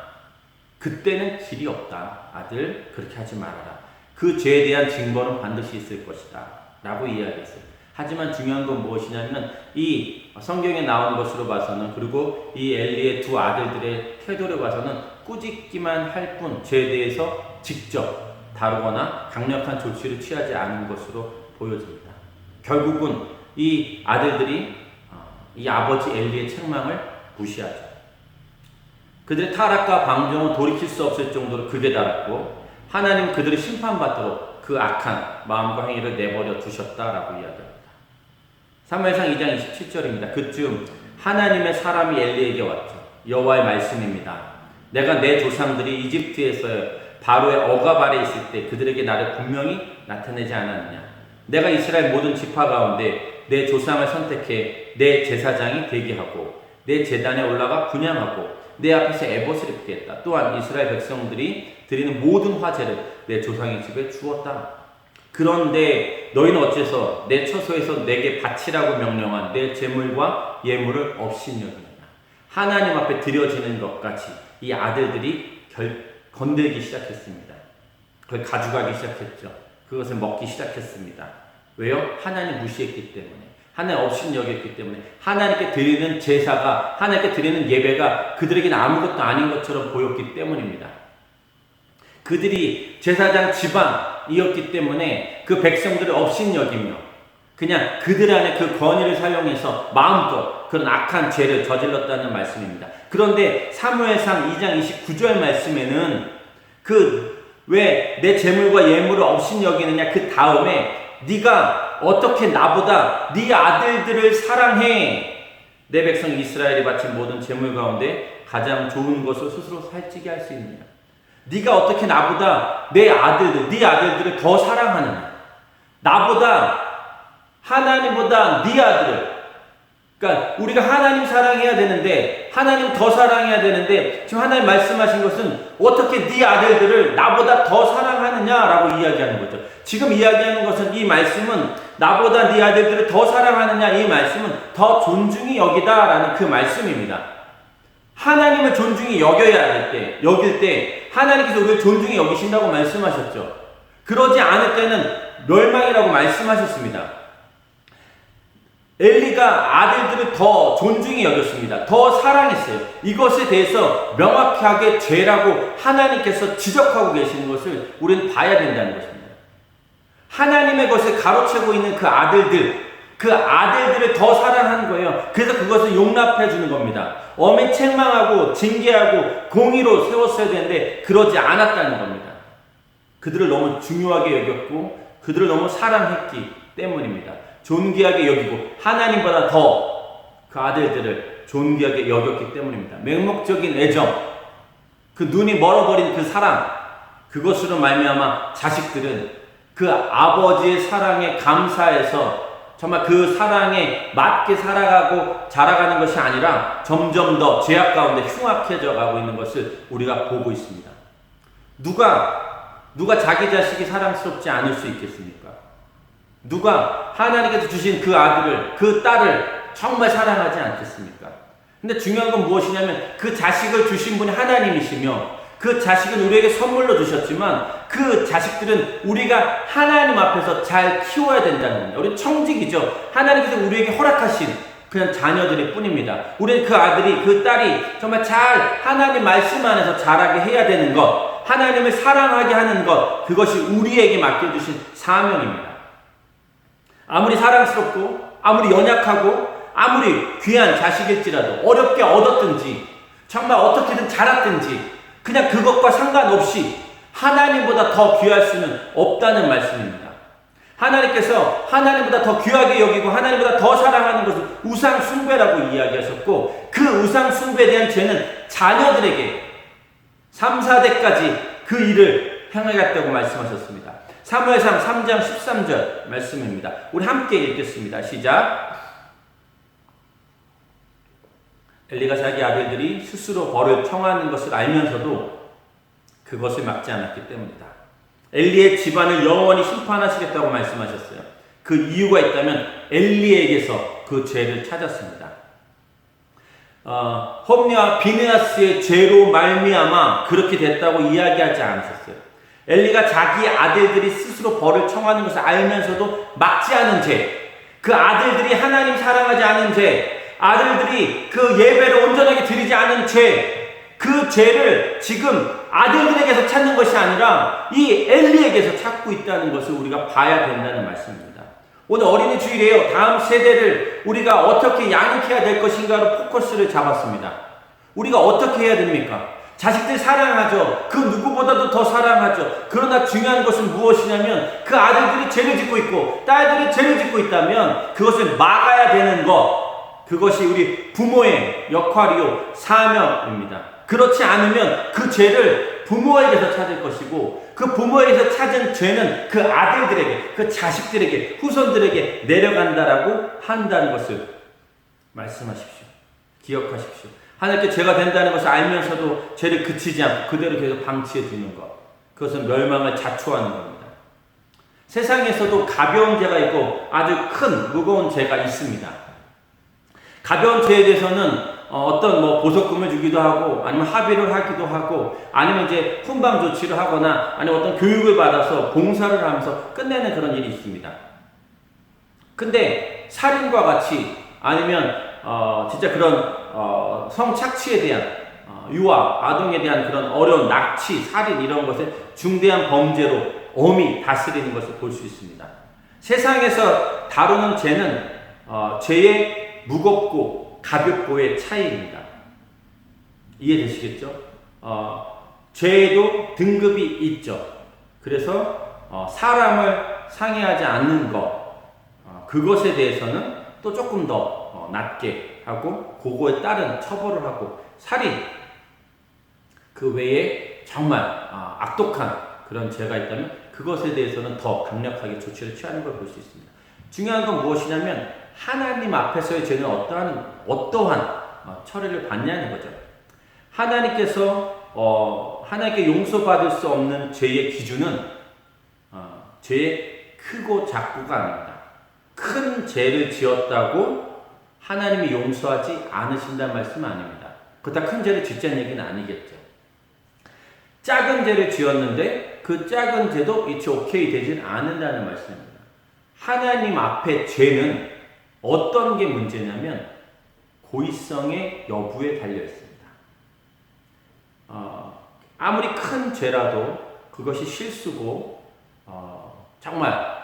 그때는 길이 없다. 아들 그렇게 하지 말아라. 그 죄에 대한 징벌은 반드시 있을 것이다. 라고 이야기했어요. 하지만 중요한 건 무엇이냐면 이 성경에 나온 것으로 봐서는 그리고 이 엘리의 두 아들들의 태도를 봐서는 꾸짖기만 할 뿐 죄에 대해서 직접 다루거나 강력한 조치를 취하지 않은 것으로 보여집니다. 결국은 이 아들들이 이 아버지 엘리의 책망을 무시하죠. 그들의 타락과 방종은 돌이킬 수 없을 정도로 극에 달았고 하나님 그들이 심판받도록 그 악한 마음과 행위를 내버려 두셨다라고 이야기합니다. 사무엘상 2장 27절입니다. 그쯤 하나님의 사람이 엘리에게 왔죠. 여호와의 말씀입니다. 내가 내 조상들이 이집트에서 바로의 억압 아래 있을 때 그들에게 나를 분명히 나타내지 않았느냐. 내가 이스라엘 모든 지파 가운데 내 조상을 선택해 내 제사장이 되게 하고 내 제단에 올라가 분향하고 내 앞에서 에봇을 입게 했다. 또한 이스라엘 백성들이 드리는 모든 화제를 내 조상의 집에 주었다. 그런데 너희는 어째서 내 처소에서 내게 바치라고 명령한 내 제물과 예물을 업신여기느냐. 하나님 앞에 드려지는 것 같이 이 아들들이 건들기 시작했습니다. 그걸 가져가기 시작했죠. 그것을 먹기 시작했습니다. 왜요? 하나님 무시했기 때문에. 하나님 업신여겼기 때문에. 하나님께 드리는 제사가, 하나님께 드리는 예배가 그들에게는 아무것도 아닌 것처럼 보였기 때문입니다. 그들이 제사장 집안이었기 때문에 그 백성들을 업신여기며 그냥 그들 안에 그 권위를 사용해서 마음껏 그런 악한 죄를 저질렀다는 말씀입니다. 그런데 사무엘상 2장 29절 말씀에는 왜 내 재물과 예물을 업신여기느냐 그 다음에 네가 어떻게 나보다 네 아들들을 사랑해 내 백성 이스라엘이 바친 모든 재물 가운데 가장 좋은 것을 스스로 살찌게 할 수 있느냐. 네가 어떻게 나보다 네 아들들을 더 사랑하느냐. 나보다 하나님보다 네 아들을. 그러니까 우리가 하나님 사랑해야 되는데 하나님 더 사랑해야 되는데 지금 하나님 말씀하신 것은 어떻게 네 아들들을 나보다 더 사랑하느냐라고 이야기하는 거죠. 지금 이야기하는 것은 이 말씀은 나보다 네 아들들을 더 사랑하느냐 이 말씀은 더 존중이 여기다라는 그 말씀입니다. 하나님을 존중히 여길 때 하나님께서 우리를 존중히 여기신다고 말씀하셨죠. 그러지 않을 때는 멸망이라고 말씀하셨습니다. 엘리가 아들들을 더 존중히 여겼습니다. 더 사랑했어요. 이것에 대해서 명확하게 죄라고 하나님께서 지적하고 계시는 것을 우리는 봐야 된다는 것입니다. 하나님의 것을 가로채고 있는 그 아들들을 더 사랑하는 거예요. 그래서 그것을 용납해 주는 겁니다. 엄히 책망하고 징계하고 공의로 세웠어야 되는데 그러지 않았다는 겁니다. 그들을 너무 중요하게 여겼고 그들을 너무 사랑했기 때문입니다. 존귀하게 여기고 하나님보다 더 그 아들들을 존귀하게 여겼기 때문입니다. 맹목적인 애정, 그 눈이 멀어버린 그 사랑, 그것으로 말미암아 자식들은 그 아버지의 사랑에 감사해서 정말 그 사랑에 맞게 살아가고 자라가는 것이 아니라 점점 더 죄악 가운데 흉악해져 가고 있는 것을 우리가 보고 있습니다. 누가 자기 자식이 사랑스럽지 않을 수 있겠습니까? 누가 하나님께서 주신 그 아들을, 그 딸을 정말 사랑하지 않겠습니까? 근데 중요한 건 무엇이냐면 그 자식을 주신 분이 하나님이시며 그 자식은 우리에게 선물로 주셨지만 그 자식들은 우리가 하나님 앞에서 잘 키워야 된다는 겁니다. 우리는 청직이죠. 하나님께서 우리에게 허락하신 그냥 자녀들일 뿐입니다. 우리는 그 아들이, 그 딸이 정말 잘 하나님 말씀 안에서 자라게 해야 되는 것, 하나님을 사랑하게 하는 것, 그것이 우리에게 맡겨주신 사명입니다. 아무리 사랑스럽고 아무리 연약하고 아무리 귀한 자식일지라도 어렵게 얻었든지 정말 어떻게든 자랐든지 그냥 그것과 상관없이 하나님보다 더 귀할 수는 없다는 말씀입니다. 하나님께서 하나님보다 더 귀하게 여기고 하나님보다 더 사랑하는 것을 우상 숭배라고 이야기하셨고 그 우상 숭배에 대한 죄는 자녀들에게 3, 4대까지 그 일을 행하겠다고 말씀하셨습니다. 사무엘상 3장 13절 말씀입니다. 우리 함께 읽겠습니다. 시작. 엘리가 자기 아들들이 스스로 벌을 청하는 것을 알면서도 그것을 막지 않았기 때문이다. 엘리의 집안을 영원히 심판하시겠다고 말씀하셨어요. 그 이유가 있다면 엘리에게서 그 죄를 찾았습니다. 홈리와 비느하스의 죄로 말미암아 그렇게 됐다고 이야기하지 않으셨어요. 엘리가 자기 아들들이 스스로 벌을 청하는 것을 알면서도 막지 않은 죄, 그 아들들이 하나님 사랑하지 않은 죄, 아들들이 그 예배를 온전하게 드리지 않은 죄, 그 죄를 지금 아들들에게서 찾는 것이 아니라 이 엘리에게서 찾고 있다는 것을 우리가 봐야 된다는 말씀입니다. 오늘 어린이 주일이에요. 다음 세대를 우리가 어떻게 양육해야 될 것인가로 포커스를 잡았습니다. 우리가 어떻게 해야 됩니까? 자식들 사랑하죠. 그 누구보다도 더 사랑하죠. 그러나 중요한 것은 무엇이냐면 그 아들들이 죄를 짓고 있고 딸들이 죄를 짓고 있다면 그것을 막아야 되는 것, 그것이 우리 부모의 역할이요 사명입니다. 그렇지 않으면 그 죄를 부모에게서 찾을 것이고 그 부모에게서 찾은 죄는 그 아들들에게, 그 자식들에게, 후손들에게 내려간다라고 한다는 것을 말씀하십시오. 기억하십시오. 하나님께 죄가 된다는 것을 알면서도 죄를 그치지 않고 그대로 계속 방치해 두는 것, 그것은 멸망을 자초하는 겁니다. 세상에서도 가벼운 죄가 있고 아주 큰 무거운 죄가 있습니다. 가벼운 죄에 대해서는 어떤 보석금을 주기도 하고 아니면 합의를 하기도 하고 아니면 이제 훈방 조치를 하거나 아니면 어떤 교육을 받아서 봉사를 하면서 끝내는 그런 일이 있습니다. 근데 살인과 같이 아니면 진짜 그런 성착취에 대한 유아, 아동에 대한 그런 어려운 납치, 살인 이런 것에 중대한 범죄로 엄히 다스리는 것을 볼 수 있습니다. 세상에서 다루는 죄는 죄의 무겁고 가볍고의 차이입니다. 이해되시겠죠? 죄에도 등급이 있죠. 그래서 사람을 상해하지 않는 것, 그것에 대해서는 또 조금 더 낮게 하고 그거에 따른 처벌을 하고 살인, 그 외에 정말 악독한 그런 죄가 있다면 그것에 대해서는 더 강력하게 조치를 취하는 걸 볼 수 있습니다. 중요한 건 무엇이냐면 하나님 앞에서의 죄는 어떠한 처리를 받냐는 거죠. 하나님께서 하나님께 용서받을 수 없는 죄의 기준은 죄의 크고 작고가 아닙니다. 큰 죄를 지었다고 하나님이 용서하지 않으신다는 말씀은 아닙니다. 그렇다 큰 죄를 짓자는 얘기는 아니겠죠. 작은 죄를 지었는데 그 작은 죄도 it's okay 되진 않는다는 말씀입니다. 하나님 앞에 죄는 어떤 게 문제냐면 고의성의 여부에 달려 있습니다. 아무리 큰 죄라도 그것이 실수고 정말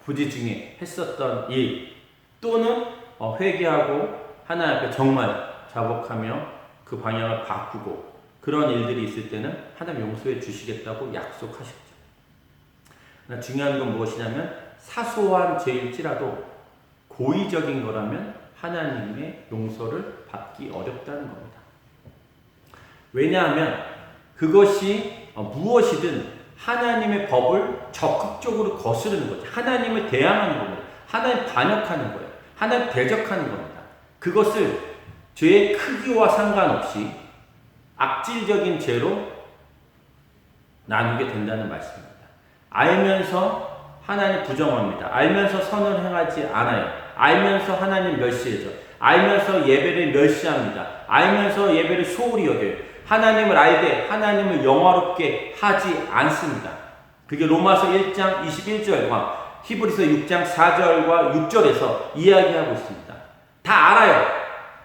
부지 중에 했었던 일 또는 회개하고 하나님 앞에 정말 자복하며 그 방향을 바꾸고 그런 일들이 있을 때는 하나님 용서해 주시겠다고 약속하셨죠. 그러나 중요한 건 무엇이냐면 사소한 죄일지라도 고의적인 거라면 하나님의 용서를 받기 어렵다는 겁니다. 왜냐하면 그것이 무엇이든 하나님의 법을 적극적으로 거스르는 거죠. 하나님을 대항하는 겁니다. 하나님 반역하는 거예요. 하나님 대적하는 겁니다. 그것을 죄의 크기와 상관없이 악질적인 죄로 나누게 된다는 말씀입니다. 알면서 하나님 부정합니다. 알면서 선을 행하지 않아요. 알면서 하나님 멸시해줘. 알면서 예배를 멸시합니다. 알면서 예배를 소홀히 여겨요. 하나님을 알되 하나님을 영화롭게 하지 않습니다. 그게 로마서 1장 21절과 히브리서 6장 4절과 6절에서 이야기하고 있습니다. 다 알아요.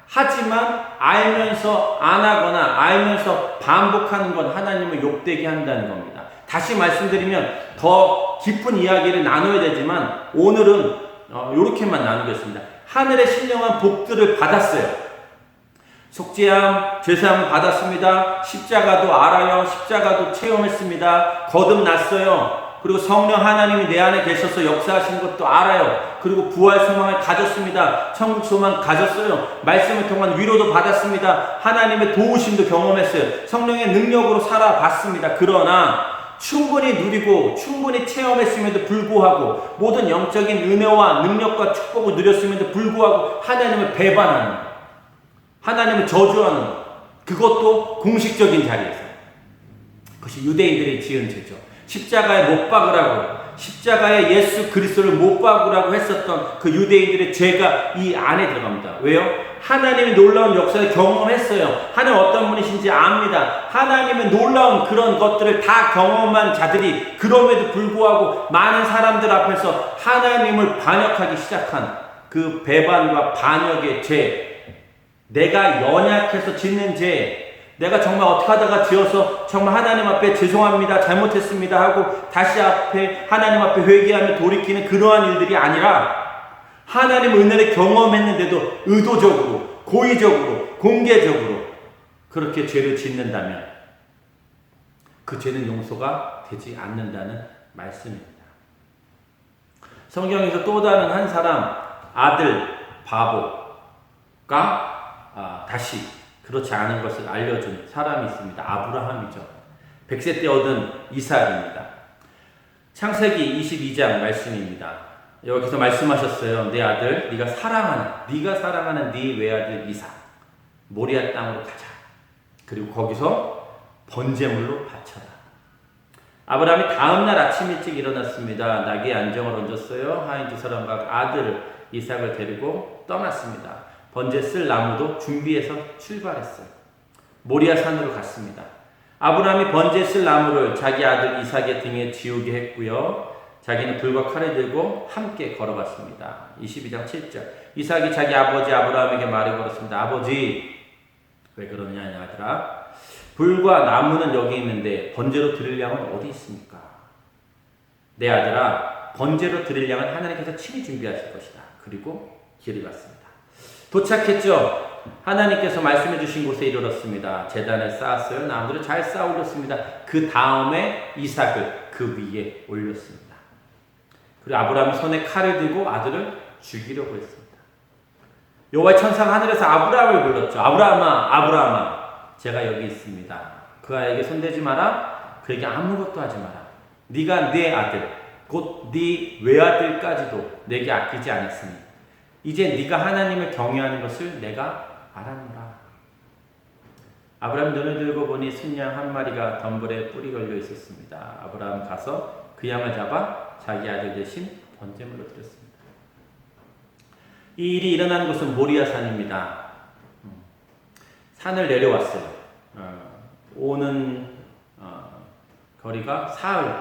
하지만 알면서 안 하거나 알면서 반복하는 건 하나님을 욕되게 한다는 겁니다. 다시 말씀드리면 더 깊은 이야기를 나눠야 되지만 오늘은 이렇게만 나누겠습니다. 하늘의 신령한 복들을 받았어요. 속죄함, 죄사함을 받았습니다. 십자가도 알아요. 십자가도 체험했습니다. 거듭났어요. 그리고 성령 하나님이 내 안에 계셔서 역사하시는 것도 알아요. 그리고 부활 소망을 가졌습니다. 천국 소망 가졌어요. 말씀을 통한 위로도 받았습니다. 하나님의 도우심도 경험했어요. 성령의 능력으로 살아봤습니다. 그러나 충분히 누리고 충분히 체험했음에도 불구하고 모든 영적인 은혜와 능력과 축복을 누렸음에도 불구하고 하나님을 배반하는 것, 하나님을 저주하는 것, 그것도 공식적인 자리에서. 그것이 유대인들이 지은 죄죠. 십자가에 못 박으라고, 십자가에 예수 그리스도를 못 박으라고 했었던 그 유대인들의 죄가 이 안에 들어갑니다. 왜요? 하나님의 놀라운 역사를 경험했어요. 하나님 어떤 분이신지 압니다. 하나님의 놀라운 그런 것들을 다 경험한 자들이 그럼에도 불구하고 많은 사람들 앞에서 하나님을 반역하기 시작한 그 배반과 반역의 죄, 내가 연약해서 짓는 죄, 내가 정말 어떻게 하다가 지어서 정말 하나님 앞에 죄송합니다, 잘못했습니다 하고 다시 앞에 하나님 앞에 회개하며 돌이키는 그러한 일들이 아니라 하나님 은혜를 경험했는데도 의도적으로, 고의적으로, 공개적으로 그렇게 죄를 짓는다면 그 죄는 용서가 되지 않는다는 말씀입니다. 성경에서 또 다른 한 사람, 아들 바보가 다시 그렇지 않은 것을 알려준 사람이 있습니다. 아브라함이죠. 100세 때 얻은 이삭입니다. 창세기 22장 말씀입니다. 여기서 말씀하셨어요. 내 아들, 네가 사랑하는 네 외아들 이삭, 모리아 땅으로 가자. 그리고 거기서 번제물로 바쳐라. 아브라함이 다음날 아침 일찍 일어났습니다. 나귀에 안정을 얹었어요. 하인 두 사람과 아들 이삭을 데리고 떠났습니다. 번제 쓸 나무도 준비해서 출발했어요. 모리아 산으로 갔습니다. 아브라함이 번제 쓸 나무를 자기 아들 이삭의 등에 지우게 했고요. 자기는 불과 칼을 들고 함께 걸어갔습니다. 22장 7절. 이삭이 자기 아버지 아브라함에게 말을 걸었습니다. 아버지, 왜 그러느냐 아들아? 불과 나무는 여기 있는데 번제로 드릴 양은 어디 있습니까? 내 아들아, 번제로 드릴 양은 하나님께서 친히 준비하실 것이다. 그리고 길을 갔습니다. 도착했죠. 하나님께서 말씀해 주신 곳에 이르렀습니다. 제단을 쌓았어요. 나무들을 잘 쌓아 올렸습니다. 그 다음에 이삭을 그 위에 올렸습니다. 그리고 아브라함이 손에 칼을 들고 아들을 죽이려고 했습니다. 여호와의 천사가 하늘에서 아브라함을 불렀죠. 아브라함아, 아브라함아, 제가 여기 있습니다. 그 아이에게 손대지 마라. 그에게 아무것도 하지 마라. 네가 내 아들, 곧 네 외아들까지도 내게 아끼지 않았으니 이제 네가 하나님을 경외하는 것을 내가 알았노라. 아브라함 눈을 들고 보니 순양 한 마리가 덤불에 뿔이 걸려 있었습니다. 아브라함 가서 그 양을 잡아 자기 아들 대신 번제물로 드렸습니다. 이 일이 일어난 곳은 모리아 산입니다. 산을 내려왔어요. 오는 거리가 사흘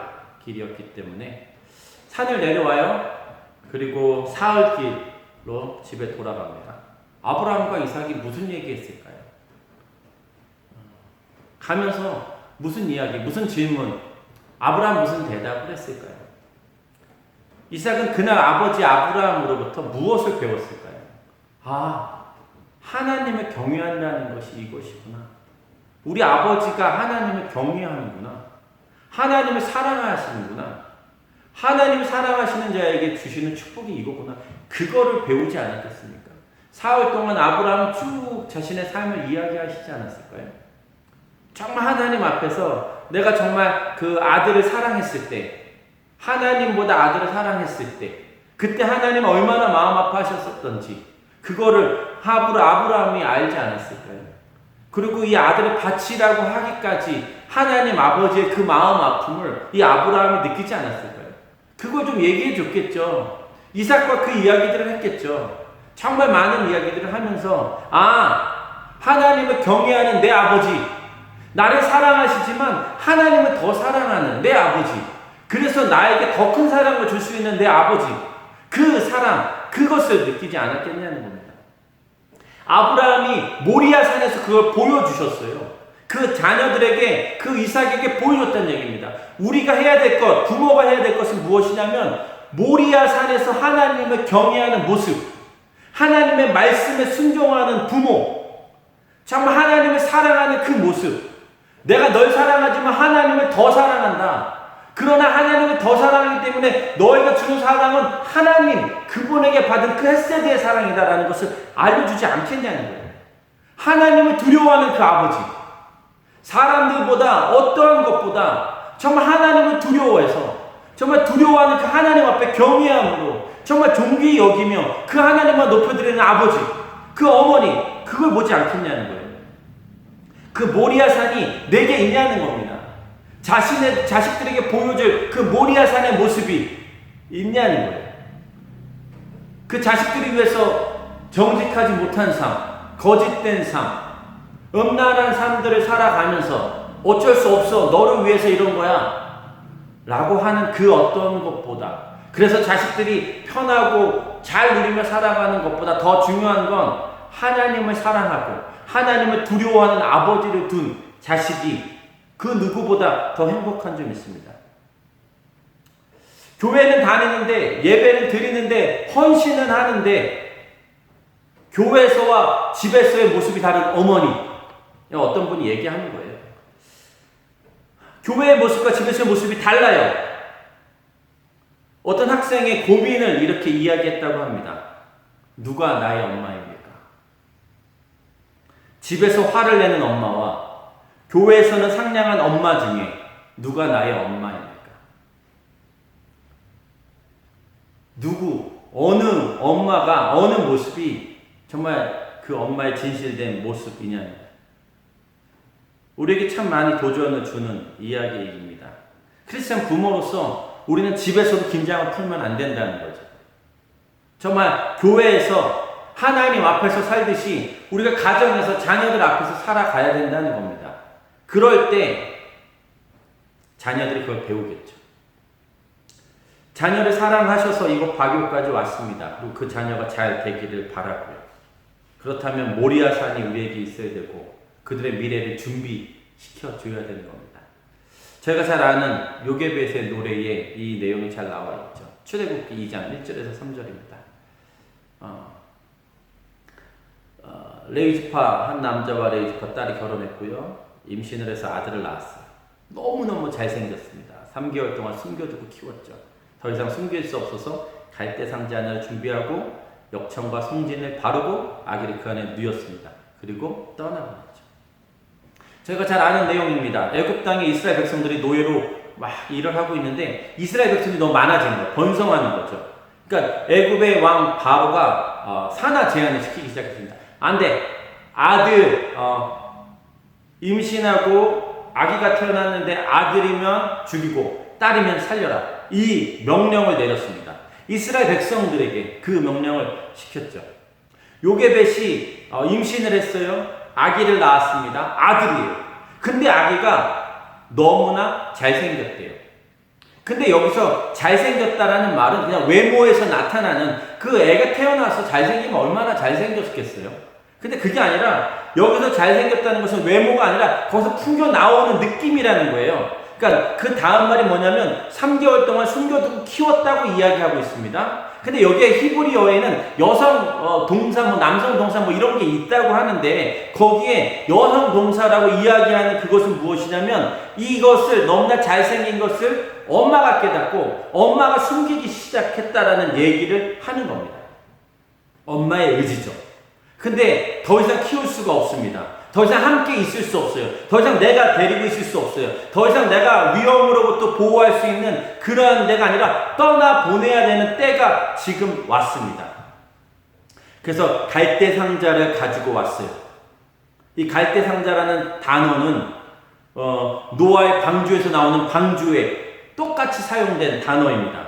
길이었기 때문에 산을 내려와요. 그리고 사흘 길로 집에 돌아갑니다. 아브라함과 이삭이 무슨 얘기했을까요? 가면서 무슨 이야기, 무슨 질문, 아브라함 무슨 대답을 했을까요? 이삭은 그날 아버지 아브라함으로부터 무엇을 배웠을까요? 하나님을 경외한다는 것이 이것이구나. 우리 아버지가 하나님을 경외하는구나. 하나님을 사랑하시는구나. 하나님을 사랑하시는 자에게 주시는 축복이 이거구나. 그거를 배우지 정말 하나님 앞에서 내가 정말 그 아들을 사랑했을 때, 하나님보다 아들을 사랑했을 때, 그때 하나님 얼마나 마음 아파하셨었던지 그거를 아브라함이 알지 않았을까요? 그리고 이 아들을 바치라고 하기까지 하나님 아버지의 그 마음 아픔을 이 아브라함이 느끼지 않았을까요? 그걸 좀 얘기해 줬겠죠. 이삭과 그 이야기들을 했겠죠. 정말 많은 이야기들을 하면서 하나님을 경외하는 내 아버지, 나를 사랑하시지만 하나님을 더 사랑하는 내 아버지, 그래서 나에게 더 큰 사랑을 줄 수 있는 내 아버지, 그 사랑, 그것을 느끼지 않았겠냐는 겁니다. 아브라함이 모리아 산에서 그걸 보여주셨어요. 그 자녀들에게, 그 이삭에게 보여줬다는 얘기입니다. 우리가 해야 될 것, 부모가 해야 될 것은 무엇이냐면 모리아 산에서 하나님을 경외하는 모습, 하나님의 말씀에 순종하는 부모, 정말 하나님을 사랑하는 그 모습. 내가 널 사랑하지만 하나님을 더 사랑한다. 그러나 하나님을 더 사랑하기 때문에 너희가 주는 사랑은 하나님, 그분에게 받은 그 헤세드의 사랑이다라는 것을 알려주지 않겠냐는 거예요. 하나님을 두려워하는 그 아버지, 사람들보다 어떠한 것보다 정말 하나님을 두려워해서 정말 두려워하는 그 하나님 앞에 경외함으로 정말 존귀히 여기며 그 하나님만 높여드리는 아버지, 그 어머니, 그걸 보지 않겠냐는 거예요. 그 모리아산이 내게 있냐는 겁니다. 자신의 자식들에게 보여줄 그 모리아산의 모습이 있냐는 거예요. 그 자식들이 위해서 정직하지 못한 삶, 거짓된 삶, 음란한 삶들을 살아가면서 어쩔 수 없어, 너를 위해서 이런 거야 라고 하는 그 어떤 것보다, 그래서 자식들이 편하고 잘 누리며 살아가는 것보다 더 중요한 건 하나님을 사랑하고 하나님을 두려워하는 아버지를 둔 자식이 그 누구보다 더 행복한 점 있습니다. 교회는 다니는데, 예배는 드리는데, 헌신은 하는데 교회에서와 집에서의 모습이 다른 어머니, 어떤 분이 얘기하는 거예요. 교회의 모습과 집에서의 모습이 달라요. 어떤 학생의 고민을 이렇게 이야기했다고 합니다. 누가 나의 엄마입니까? 집에서 화를 내는 엄마와 교회에서는 상냥한 엄마 중에 누가 나의 엄마입니까? 어느 엄마가, 어느 모습이 정말 그 엄마의 진실된 모습이냐는, 우리에게 참 많이 도전을 주는 이야기입니다. 크리스찬 부모로서 우리는 집에서도 긴장을 풀면 안 된다는 거죠. 정말 교회에서 하나님 앞에서 살듯이 우리가 가정에서 자녀들 앞에서 살아가야 된다는 겁니다. 그럴 때 자녀들이 그걸 배우겠죠. 자녀를 사랑하셔서 이곳 바교까지 왔습니다. 그리고 그 자녀가 잘 되기를 바라고요. 그렇다면 모리아산이 우리에게 있어야 되고 그들의 미래를 준비시켜 줘야 되는 겁니다. 저희가 잘 아는 요게벳의 노래에 이 내용이 잘 나와 있죠. 출애굽기 2장 1절에서 3절입니다. 레위지파 한 남자와 레위지파 딸이 결혼했고요. 임신을 해서 아들을 낳았어요. 너무너무 잘생겼습니다. 3개월 동안 숨겨두고 키웠죠. 더 이상 숨길 수 없어서 갈대 상자 하나를 준비하고 역청과 송진을 바르고 아기를 그 안에 누였습니다. 그리고 떠나버렸죠. 저희가 잘 아는 내용입니다. 애굽 땅에 이스라엘 백성들이 노예로 막 일을 하고 있는데 이스라엘 백성들이 너무 많아진 거예요. 번성하는 거죠. 그러니까 애굽의 왕 바로가 산하 제한을 시키기 시작했습니다. 안 돼. 아들 임신하고 아기가 태어났는데 아들이면 죽이고 딸이면 살려라. 이 명령을 내렸습니다. 이스라엘 백성들에게 그 명령을 시켰죠. 요게벳이 임신을 했어요. 아기를 낳았습니다. 아들이에요. 근데 아기가 너무나 잘생겼대요. 근데 여기서 잘생겼다라는 말은 그냥 외모에서 나타나는 그 애가 태어나서 잘생기면 얼마나 잘생겼겠어요. 근데 그게 아니라 여기서 잘생겼다는 것은 외모가 아니라 거기서 풍겨 나오는 느낌이라는 거예요. 그러니까 그 다음 말이 뭐냐면 3개월 동안 숨겨두고 키웠다고 이야기하고 있습니다. 근데 여기에 히브리어에는 여성 동사, 남성 동사 이런 게 있다고 하는데 거기에 여성 동사라고 이야기하는 그것은 무엇이냐면 이것을 너무나 잘생긴 것을 엄마가 깨닫고 엄마가 숨기기 시작했다라는 얘기를 하는 겁니다. 엄마의 의지죠. 근데 더 이상 키울 수가 없습니다. 더 이상 함께 있을 수 없어요. 더 이상 내가 데리고 있을 수 없어요. 더 이상 내가 위험으로부터 보호할 수 있는 그러한 데가 아니라 떠나보내야 되는 때가 지금 왔습니다. 그래서 갈대 상자를 가지고 왔어요. 이 갈대 상자라는 단어는 노아의 방주에서 나오는 방주에 똑같이 사용된 단어입니다.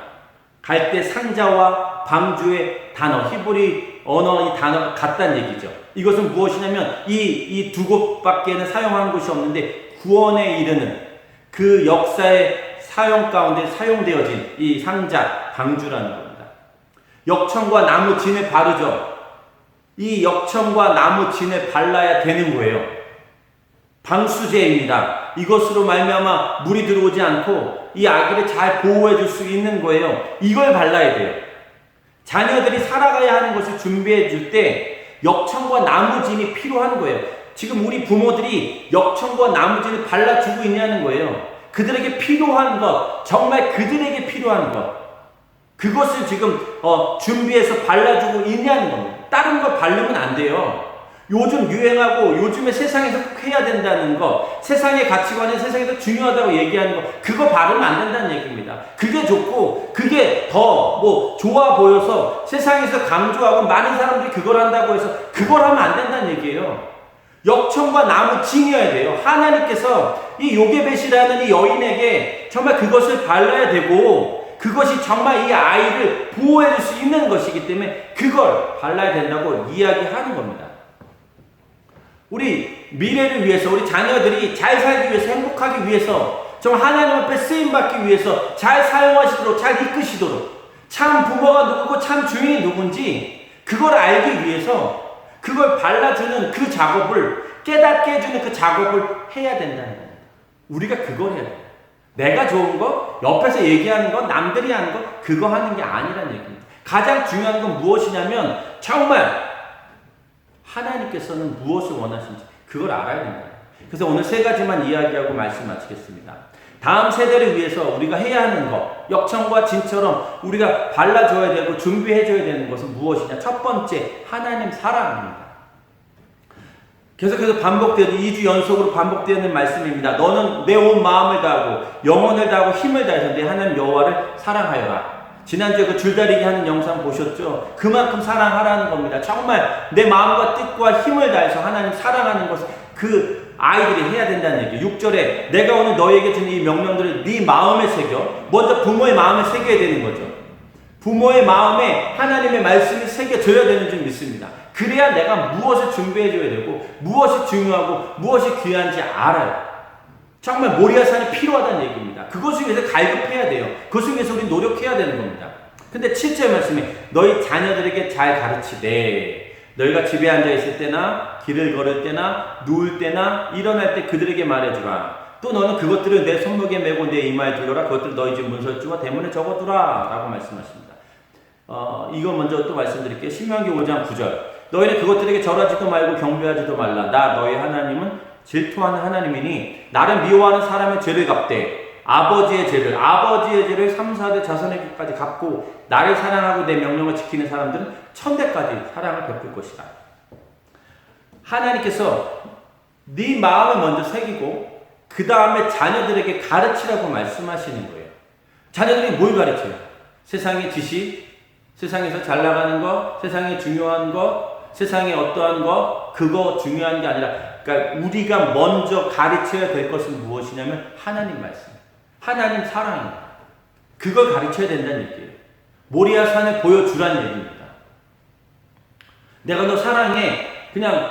갈대 상자와 방주의 단어, 히브리 언어 이 단어가 같다는 얘기죠. 이것은 무엇이냐면 이 두 곳밖에는 사용한 곳이 없는데 구원에 이르는 그 역사의 사용 가운데 사용되어진 이 상자, 방주라는 겁니다. 역청과 나무 진에 바르죠. 이 역청과 나무 진에 발라야 되는 거예요. 방수제입니다. 이것으로 말미암아 물이 들어오지 않고 이 아기를 잘 보호해 줄 수 있는 거예요. 이걸 발라야 돼요. 자녀들이 살아가야 하는 것을 준비해 줄 때 역청과 나무진이 필요한 거예요. 지금 우리 부모들이 역청과 나무진을 발라주고 있냐는 거예요. 그들에게 필요한 것, 정말 그들에게 필요한 것, 그것을 지금 준비해서 발라주고 있냐는 겁니다. 다른 걸 바르면 안 돼요. 요즘 유행하고 요즘에 세상에서 꼭 해야 된다는 거, 세상의 가치관이 세상에서 중요하다고 얘기하는 거, 그거 바르면 안 된다는 얘기입니다. 그게 좋고 그게 더 좋아 보여서 세상에서 강조하고 많은 사람들이 그걸 한다고 해서 그걸 하면 안 된다는 얘기예요. 역청과 나무 진이어야 돼요. 하나님께서 이 요게벳이라는 이 여인에게 정말 그것을 발라야 되고 그것이 정말 이 아이를 보호해 줄 수 있는 것이기 때문에 그걸 발라야 된다고 이야기하는 겁니다. 우리 미래를 위해서, 우리 자녀들이 잘 살기 위해서, 행복하기 위해서, 정말 하나님 앞에 쓰임받기 위해서 잘 사용하시도록, 잘 이끄시도록, 참 부모가 누구고 참 주인이 누군지 그걸 알기 위해서 그걸 발라주는 그 작업을, 깨닫게 해주는 그 작업을 해야 된다는 겁니다. 우리가 그걸 해야 돼요. 내가 좋은 거, 옆에서 얘기하는 거, 남들이 하는 거, 그거 하는 게 아니라는 얘기입니다. 가장 중요한 건 무엇이냐면 정말 하나님께서는 무엇을 원하시는지 그걸 알아야 된다. 그래서 오늘 세 가지만 이야기하고 말씀 마치겠습니다. 다음 세대를 위해서 우리가 해야 하는 것, 역청과 진처럼 우리가 발라줘야 되고 준비해줘야 되는 것은 무엇이냐? 첫 번째, 하나님 사랑입니다. 계속해서 반복되는 2주 연속으로 반복되는 말씀입니다. 너는 내 온 마음을 다하고 영혼을 다하고 힘을 다해서 내 하나님 여호와를 사랑하여라. 지난주에 그 줄다리기 하는 영상 보셨죠? 그만큼 사랑하라는 겁니다. 정말 내 마음과 뜻과 힘을 다해서 하나님 사랑하는 것을 그 아이들이 해야 된다는 얘기예요. 6절에 내가 오늘 너희에게 주는 이 명령들을 네 마음에 새겨. 먼저 부모의 마음에 새겨야 되는 거죠. 부모의 마음에 하나님의 말씀이 새겨져야 되는 줄 믿습니다. 그래야 내가 무엇을 준비해줘야 되고 무엇이 중요하고 무엇이 귀한지 알아요. 정말 모리아산이 필요하다는 얘기입니다. 그것을 위해서 갈급해야 돼요. 그것을 위해서 우리 노력해야 되는 겁니다. 근데 7절 말씀에 너희 자녀들에게 잘 가르치되 너희가 집에 앉아 있을 때나 길을 걸을 때나 누울 때나 일어날 때 그들에게 말해주라. 또 너는 그것들을 내 손목에 메고 내 이마에 둘러라. 그것들을 너희 집 문설주와 대문에 적어두라 라고 말씀하십니다. 이거 먼저 또 말씀드릴게요. 신명기 5장 9절 너희는 그것들에게 절하지도 말고 경배하지도 말라. 나 너희 하나님은 질투하는 하나님이니 나를 미워하는 사람의 죄를 갚되 아버지의 죄를 3, 4대 자손에게까지 갚고 나를 사랑하고 내 명령을 지키는 사람들은 천대까지 사랑을 베풀 것이다. 하나님께서 네 마음을 먼저 새기고 그 다음에 자녀들에게 가르치라고 말씀하시는 거예요. 자녀들이 뭘 가르쳐요? 세상의 지식, 세상에서 잘 나가는 거, 세상에 중요한 거, 세상에 어떠한 거, 그거 중요한 게 아니라, 그러니까 우리가 먼저 가르쳐야 될 것은 무엇이냐면 하나님 말씀, 하나님 사랑입니다. 그걸 가르쳐야 된다는 얘기예요. 모리아산을 보여주라는 얘기입니다. 내가 너 사랑해. 그냥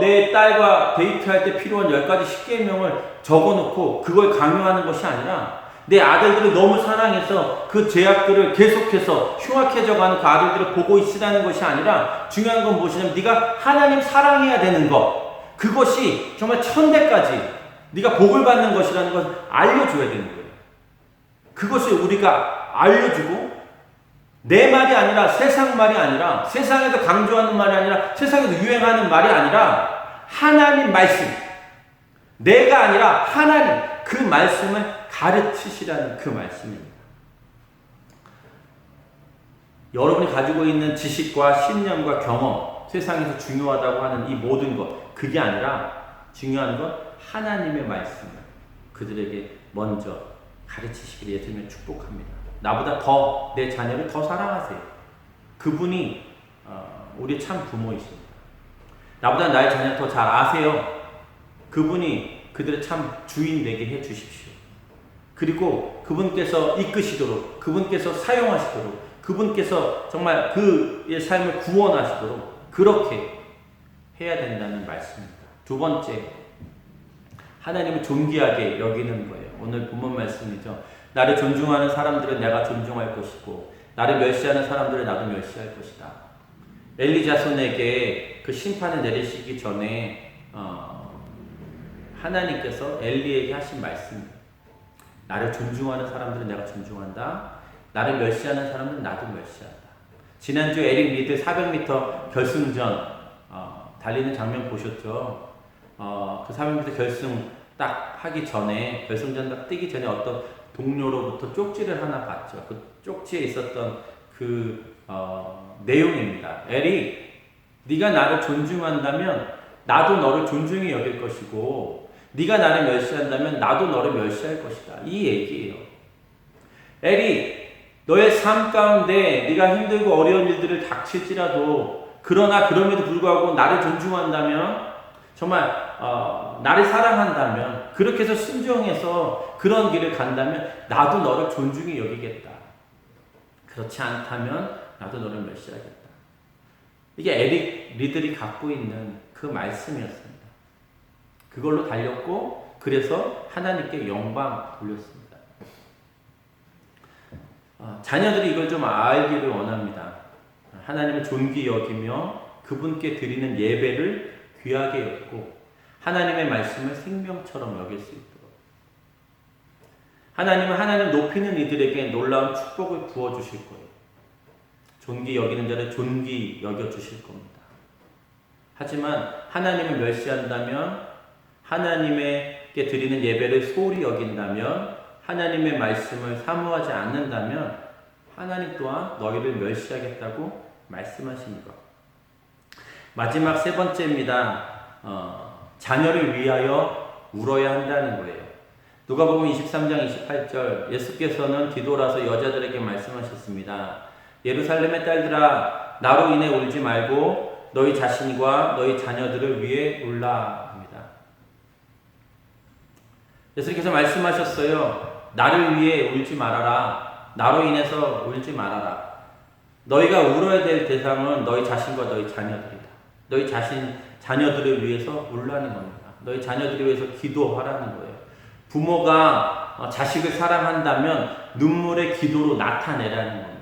내 딸과 데이트할 때 필요한 10가지 10계명을 적어놓고 그걸 강요하는 것이 아니라 내 아들들을 너무 사랑해서 그 죄악들을 계속해서 흉악해져가는 그 아들들을 보고 있으라는 것이 아니라 중요한 건 무엇이냐면 네가 하나님 사랑해야 되는 것, 그것이 정말 천대까지 네가 복을 받는 것이라는 것을 알려줘야 되는 거예요. 그것을 우리가 알려주고 내 말이 아니라 세상 말이 아니라 세상에서 강조하는 말이 아니라 세상에서 유행하는 말이 아니라 하나님 말씀, 내가 아니라 하나님 그 말씀을 가르치시라는 그 말씀입니다. 여러분이 가지고 있는 지식과 신념과 경험, 세상에서 중요하다고 하는 이 모든 것, 그게 아니라 중요한 건 하나님의 말씀을 그들에게 먼저 가르치시기를 예수님은 축복합니다. 나보다 더 내 자녀를 더 사랑하세요. 그분이 우리 참 부모이십니다. 나보다 나의 자녀를 더 잘 아세요. 그분이 그들의 참 주인 되게 해 주십시오. 그리고 그분께서 이끄시도록, 그분께서 사용하시도록, 그분께서 정말 그의 삶을 구원하시도록 그렇게 해야 된다는 말씀입니다. 두 번째, 하나님을 존귀하게 여기는 거예요. 오늘 본문 말씀이죠. 나를 존중하는 사람들은 내가 존중할 것이고 나를 멸시하는 사람들은 나도 멸시할 것이다. 엘리 자손에게 그 심판을 내리시기 전에 하나님께서 엘리에게 하신 말씀입니다. 나를 존중하는 사람들은 내가 존중한다. 나를 멸시하는 사람은 나도 멸시한다. 지난주 에릭 리드 400m 결승전 달리는 장면 보셨죠? 그 400m 결승 딱 하기 전에, 결승전 딱 뛰기 전에 어떤 동료로부터 쪽지를 하나 받죠. 그 쪽지에 있었던 그 내용입니다. 에릭, 네가 나를 존중한다면 나도 너를 존중히 여길 것이고 네가 나를 멸시한다면 나도 너를 멸시할 것이다. 이 얘기예요. 에릭, 너의 삶 가운데 네가 힘들고 어려운 일들을 닥칠지라도 그러나 그럼에도 불구하고 나를 존중한다면 정말 나를 사랑한다면 그렇게 해서 순종해서 그런 길을 간다면 나도 너를 존중히 여기겠다. 그렇지 않다면 나도 너를 멸시하겠다. 이게 에릭 리들이 갖고 있는 그 말씀이었습니다. 그걸로 달렸고 그래서 하나님께 영광 돌렸습니다. 자녀들이 이걸 좀 알기를 원합니다. 하나님을 존귀 여기며 그분께 드리는 예배를 귀하게 여기고 하나님의 말씀을 생명처럼 여길 수 있도록 하나님은 하나님 높이는 이들에게 놀라운 축복을 부어주실 거예요. 존귀 여기는 자를 존귀 여겨주실 겁니다. 하지만 하나님을 멸시한다면 하나님께 드리는 예배를 소홀히 여긴다면 하나님의 말씀을 사모하지 않는다면 하나님 또한 너희를 멸시하겠다고 말씀하신 것. 마지막 세 번째입니다. 자녀를 위하여 울어야 한다는 거예요. 누가복음 23장 28절 예수께서는 뒤돌아서 여자들에게 말씀하셨습니다. 예루살렘의 딸들아 나로 인해 울지 말고 너희 자신과 너희 자녀들을 위해 울라 합니다. 예수님께서 말씀하셨어요. 나를 위해 울지 말아라. 나로 인해서 울지 말아라. 너희가 울어야 될 대상은 너희 자신과 너희 자녀들이다. 너희 자녀들을 위해서 울라는 겁니다. 너희 자녀들을 위해서 기도하라는 거예요. 부모가 자식을 사랑한다면 눈물의 기도로 나타내라는 겁니다.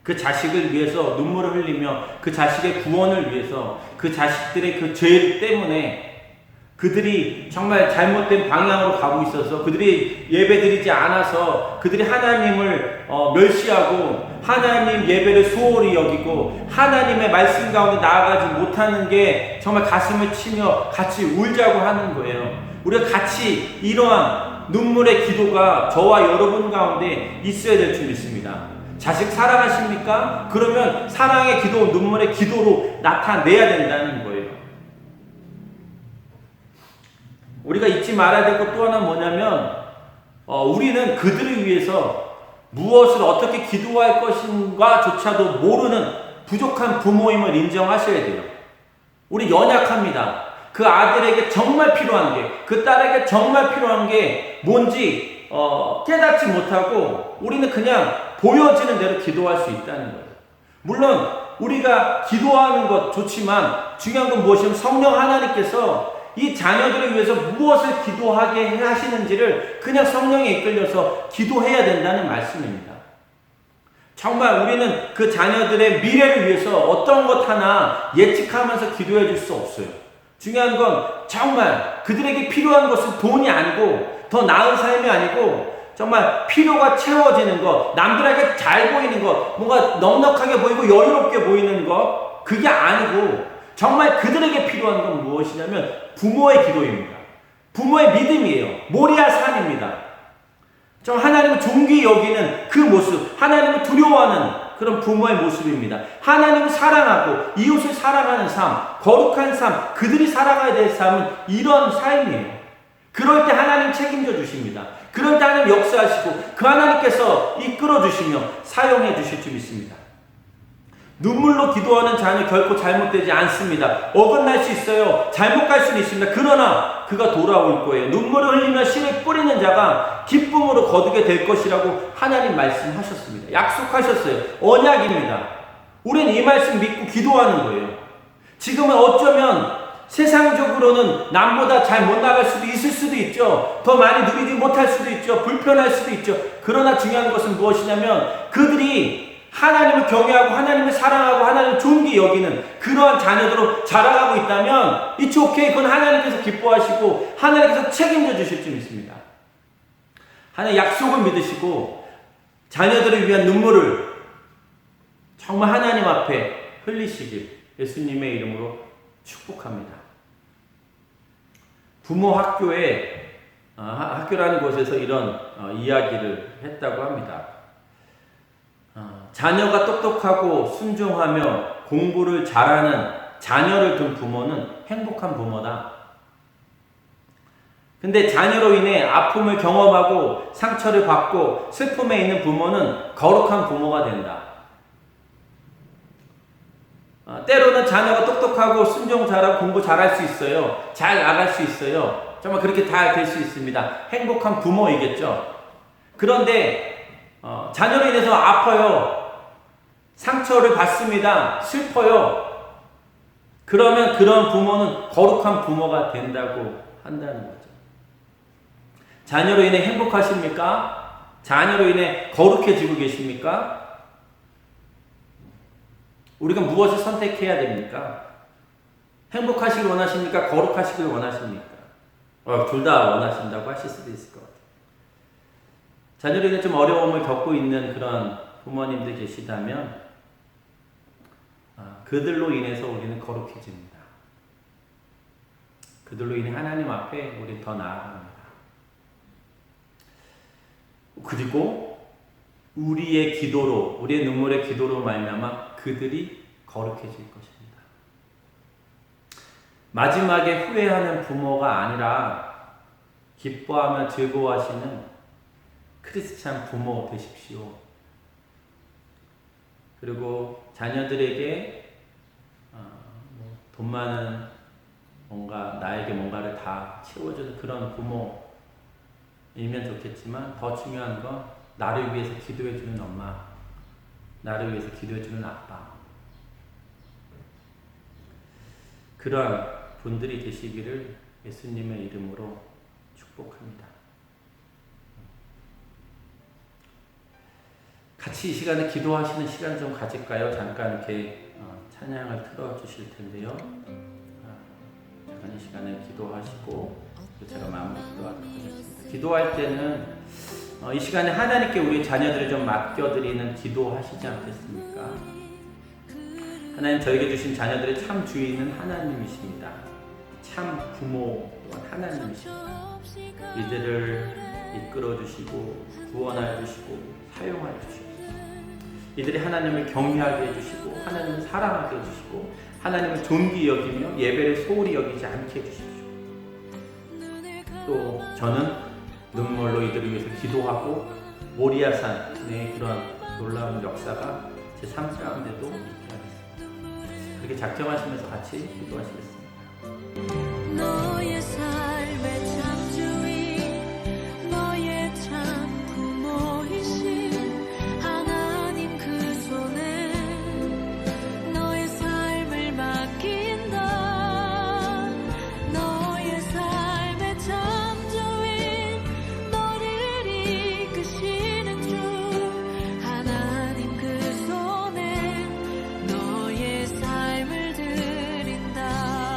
그 자식을 위해서 눈물을 흘리며 그 자식의 구원을 위해서 그 자식들의 그 죄 때문에 그들이 정말 잘못된 방향으로 가고 있어서 그들이 예배드리지 않아서 그들이 하나님을 멸시하고 하나님 예배를 소홀히 여기고 하나님의 말씀 가운데 나아가지 못하는 게 정말 가슴을 치며 같이 울자고 하는 거예요. 우리가 같이 이러한 눈물의 기도가 저와 여러분 가운데 있어야 될 줄 믿습니다. 자식 사랑하십니까? 그러면 사랑의 기도, 눈물의 기도로 나타내야 된다는 거예요. 우리가 잊지 말아야 될 것 또 하나 뭐냐면 우리는 그들을 위해서 무엇을 어떻게 기도할 것인가 조차도 모르는 부족한 부모임을 인정하셔야 돼요. 우리 연약합니다. 그 아들에게 정말 필요한 게, 그 딸에게 정말 필요한 게 뭔지 깨닫지 못하고 우리는 그냥 보여지는 대로 기도할 수 있다는 거예요. 물론 우리가 기도하는 것 좋지만 중요한 건 무엇이냐면 성령 하나님께서 이 자녀들을 위해서 무엇을 기도하게 하시는지를 그냥 성령에 이끌려서 기도해야 된다는 말씀입니다. 정말 우리는 그 자녀들의 미래를 위해서 어떤 것 하나 예측하면서 기도해 줄 수 없어요. 중요한 건 정말 그들에게 필요한 것은 돈이 아니고 더 나은 삶이 아니고 정말 필요가 채워지는 것, 남들에게 잘 보이는 것, 뭔가 넉넉하게 보이고 여유롭게 보이는 것, 그게 아니고 정말 그들에게 필요한 건 무엇이냐면 부모의 기도입니다. 부모의 믿음이에요. 모리아 산입니다. 좀 하나님을 존귀 여기는 그 모습, 하나님을 두려워하는 그런 부모의 모습입니다. 하나님을 사랑하고 이웃을 사랑하는 삶, 거룩한 삶, 그들이 살아가야 될 삶은 이런 삶이에요. 그럴 때 하나님 책임져 주십니다. 그럴 때 하나님 역사하시고 그 하나님께서 이끌어 주시며 사용해 주실 줄 믿습니다. 눈물로 기도하는 자녀 결코 잘못되지 않습니다. 어긋날 수 있어요. 잘못 갈 수는 있습니다. 그러나 그가 돌아올 거예요. 눈물을 흘리며 씨를 뿌리는 자가 기쁨으로 거두게 될 것이라고 하나님 말씀하셨습니다. 약속하셨어요. 언약입니다. 우리는 이 말씀 믿고 기도하는 거예요. 지금은 어쩌면 세상적으로는 남보다 잘 못 나갈 수도 있을 수도 있죠. 더 많이 누리지 못할 수도 있죠. 불편할 수도 있죠. 그러나 중요한 것은 무엇이냐면 그들이 하나님을 경외하고 하나님을 사랑하고 하나님을 존귀 여기는 그러한 자녀들로 자라가고 있다면 it's okay. 그건 하나님께서 기뻐하시고 하나님께서 책임져 주실 줄 믿습니다. 하나님 약속을 믿으시고 자녀들을 위한 눈물을 정말 하나님 앞에 흘리시길 예수님의 이름으로 축복합니다. 부모 학교에 학교라는 곳에서 이런 이야기를 했다고 합니다. 자녀가 똑똑하고 순종하며 공부를 잘하는 자녀를 둔 부모는 행복한 부모다. 근데 자녀로 인해 아픔을 경험하고 상처를 받고 슬픔에 있는 부모는 거룩한 부모가 된다. 때로는 자녀가 똑똑하고 순종 잘하고 공부 잘할 수 있어요. 잘 나갈 수 있어요. 정말 그렇게 다 될 수 있습니다. 행복한 부모이겠죠. 그런데 자녀로 인해서 아파요. 상처를 받습니다. 슬퍼요. 그러면 그런 부모는 거룩한 부모가 된다고 한다는 거죠. 자녀로 인해 행복하십니까? 자녀로 인해 거룩해지고 계십니까? 우리가 무엇을 선택해야 됩니까? 행복하시길 원하십니까? 거룩하시길 원하십니까? 둘 다 원하신다고 하실 수도 있을 것 같아요. 자녀로 인해 좀 어려움을 겪고 있는 그런 부모님들 계시다면 그들로 인해서 우리는 거룩해집니다. 그들로 인해 하나님 앞에 우리는 더 나아갑니다. 그리고 우리의 기도로, 우리의 눈물의 기도로 말미암아 그들이 거룩해질 것입니다. 마지막에 후회하는 부모가 아니라 기뻐하며 즐거워하시는 크리스찬 부모 되십시오. 그리고 자녀들에게 돈 많은 나에게 뭔가를 다 채워주는 그런 부모이면 좋겠지만 더 중요한 건 나를 위해서 기도해주는 엄마, 나를 위해서 기도해주는 아빠, 그러한 분들이 되시기를 예수님의 이름으로 축복합니다. 같이 이 시간에 기도하시는 시간 좀 가질까요? 잠깐 이렇게 찬양을 틀어주실 텐데요. 잠깐 이 시간에 기도하시고 제가 마무리 기도하도록 하겠습니다. 기도할 때는 이 시간에 하나님께 우리 자녀들을 좀 맡겨드리는 기도하시지 않겠습니까? 하나님 저에게 주신 자녀들의 참 주인은 하나님이십니다. 참 부모 또한 하나님이십니다. 이들을 이끌어 주시고 구원하여 주시고 사용하여 주시고 이들이 하나님을 경외하게 해주시고 하나님을 사랑하게 해주시고 하나님을 존귀 여기며 예배를 소홀히 여기지 않게 해주십시오. 또 저는 눈물로 이들을 위해서 기도하고 모리아산의 그런 놀라운 역사가 제 삶 가운데도 있게 하겠습니다. 그렇게 작정하시면서 같이 기도하시겠습니다. 너의 삶의 참 주인 너의 참 부모이신 하나님 그 손에 너의 삶을 맡긴다. 너의 삶의 참 주인 너를 이끄시는 주 하나님 그 손에 너의 삶을 드린다.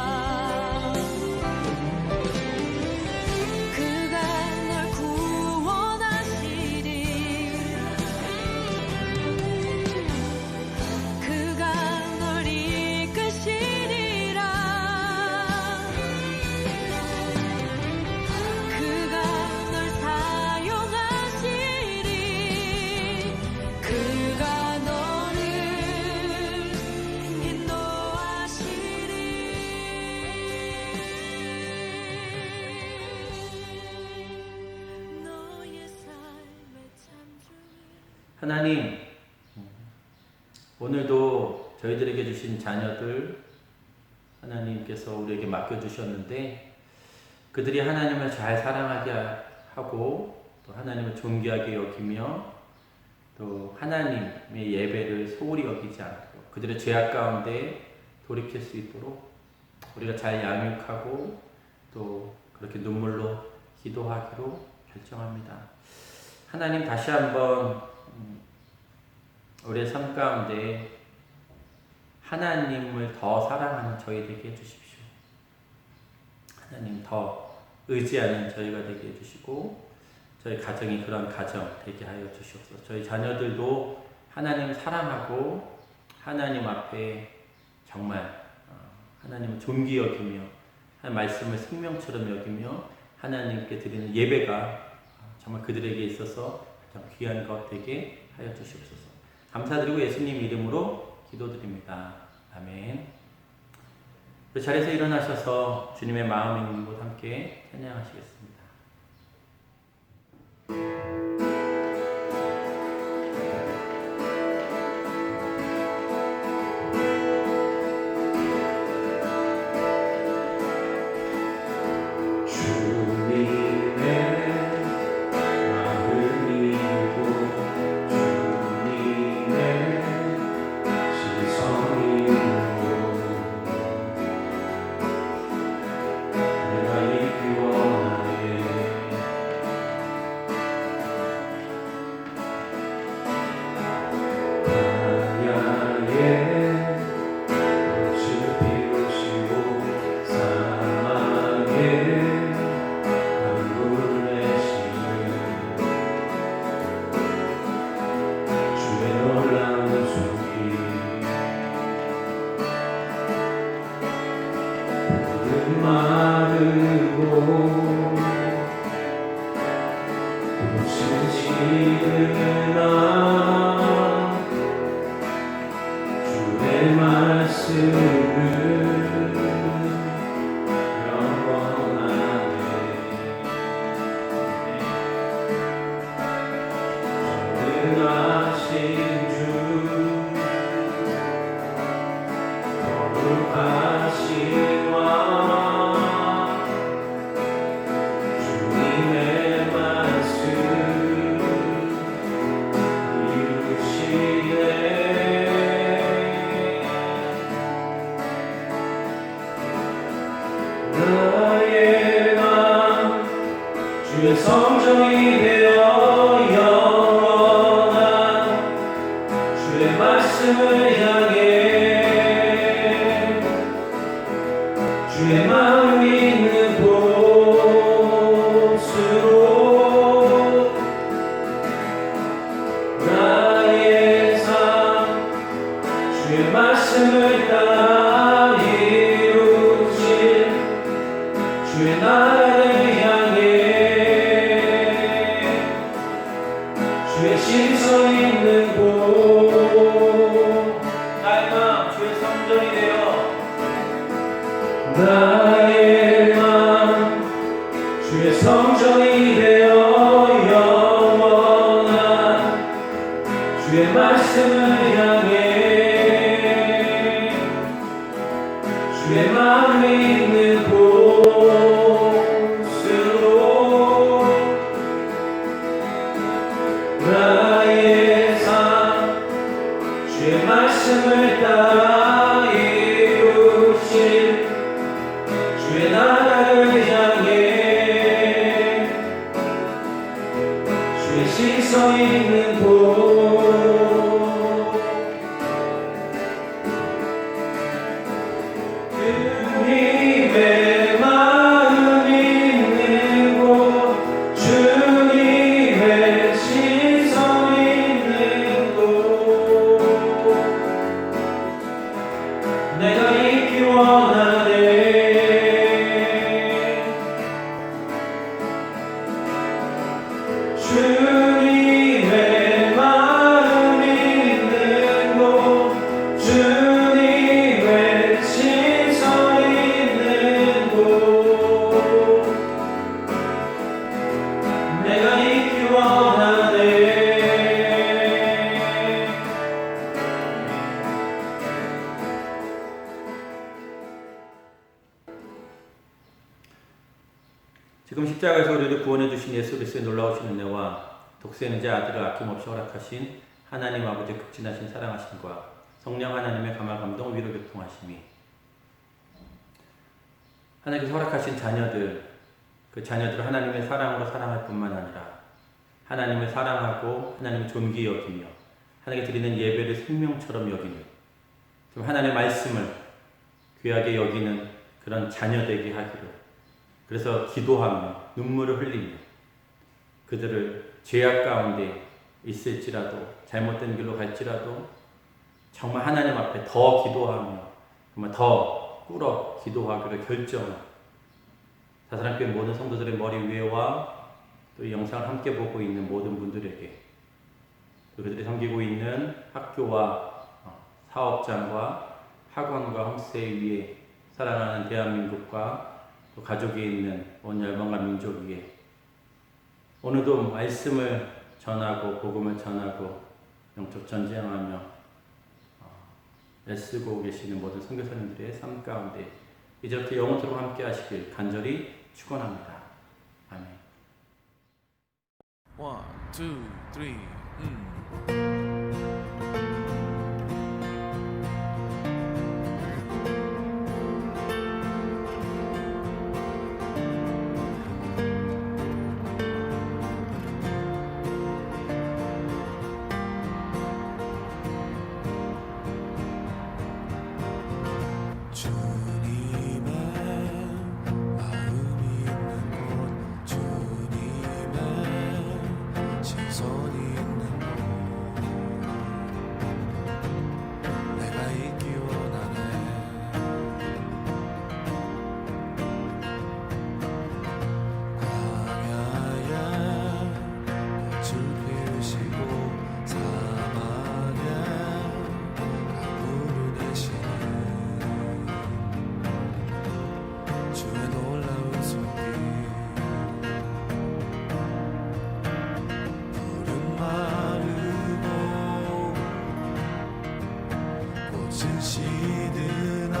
하나님, 오늘도 저희들에게 주신 자녀들 하나님께서 우리에게 맡겨주셨는데 그들이 하나님을 잘 사랑하게 하고 또 하나님을 존귀하게 여기며 또 하나님의 예배를 소홀히 여기지 않고 그들의 죄악 가운데 돌이킬 수 있도록 우리가 잘 양육하고 또 그렇게 눈물로 기도하기로 결정합니다. 하나님, 다시 한번 우리의 삶 가운데 하나님을 더 사랑하는 저희 되게 해주십시오. 하나님 더 의지하는 저희가 되게 해주시고 저희 가정이 그런 가정 되게 하여 주시옵소서. 저희 자녀들도 하나님 사랑하고 하나님 앞에 정말 하나님을 존귀 여기며 말씀을 생명처럼 여기며 하나님께 드리는 예배가 정말 그들에게 있어서 가장 귀한 것 되게 하여 주시옵소서. 감사드리고 예수님 이름으로 기도드립니다. 아멘. 그 자리에서 일어나셔서 주님의 마음 있는 곳 함께 찬양하시겠습니다. 주의 성정이 되어 영원한 주의 말씀을 향해 주의 마음 있는 곳으로 나의 삶 주의 말씀을 따라 이루실 주의 나라를 향해 주의 신성 있는 곳 나의 마음 주의 성전이 되어 나의 마음 주의 성전이 되어 영원한 주의 말씀을 향해 주의 마음에 있는 곳으로 나의 삶 주의 말씀을 따라 이루실 주의 나라를 향해 주의 신성 있는 곳 주님의 마음 있는 곳 주님의 신성 있는 곳 내가 있기 원하네 주님의 마음 있는 곳 주님의 신성 있는 곳 내가 있기 원하네 십자가에서 우리를 구원해 주신 예수 그리스도의 놀라우신 은혜와 독생자 아들을 아낌없이 허락하신 하나님 아버지의 극진하신 사랑하심과 성령 하나님의 감화 감동 위로 교통하심이 하나님께서 허락하신 자녀들, 그 자녀들을 하나님의 사랑으로 사랑할 뿐만 아니라 하나님을 사랑하고 하나님을 존귀히 여기며 하나님께 드리는 예배를 생명처럼 여기는, 좀 하나님의 말씀을 귀하게 여기는 그런 자녀 되게 하기를, 그래서 기도하며 눈물을 흘리며 그들을 죄악 가운데 있을지라도 잘못된 길로 갈지라도 정말 하나님 앞에 더 기도하며 정말 더 꿇어 기도하기를 결정한 사사랑교회 모든 성도들의 머리 위에와 또 이 영상을 함께 보고 있는 모든 분들에게, 또 그들이 섬기고 있는 학교와 사업장과 학원과 홈스테이 위에 사랑하는 대한민국과 또 가족이 있는 온 열방과 민족 위에 오늘도 말씀을 전하고 복음을 전하고 영적 전쟁하며 애쓰고 계시는 모든 선교사님들의 삶 가운데 이제부터 영원토록 함께 하시길 간절히 축원합니다. 아멘. 1, 2, 3, 주님의 마음이 있는 곳, 주님의 시선이 있는 곳, 내가 있기 원하네. 광야에 꽃을 피우시고 사막에 강물을 내시는 주의 놀라운 손길, 푸른 마르고 꽃은 시드나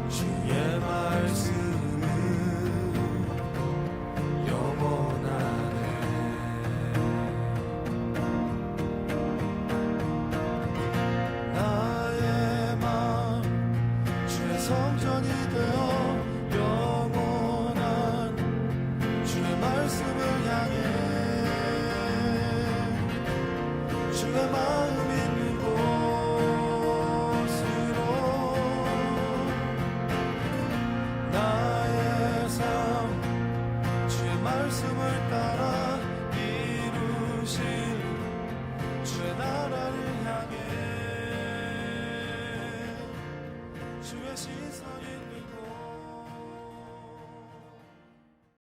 주의 말씀은 영원하네. 나의 맘 주의 성전이 되어 영원한 주의 말씀을 향해 주의 마음 있는 곳으로 나의 삶 주의 말씀을 따라 이루실 주의 나라를 향해 주의 시선 있는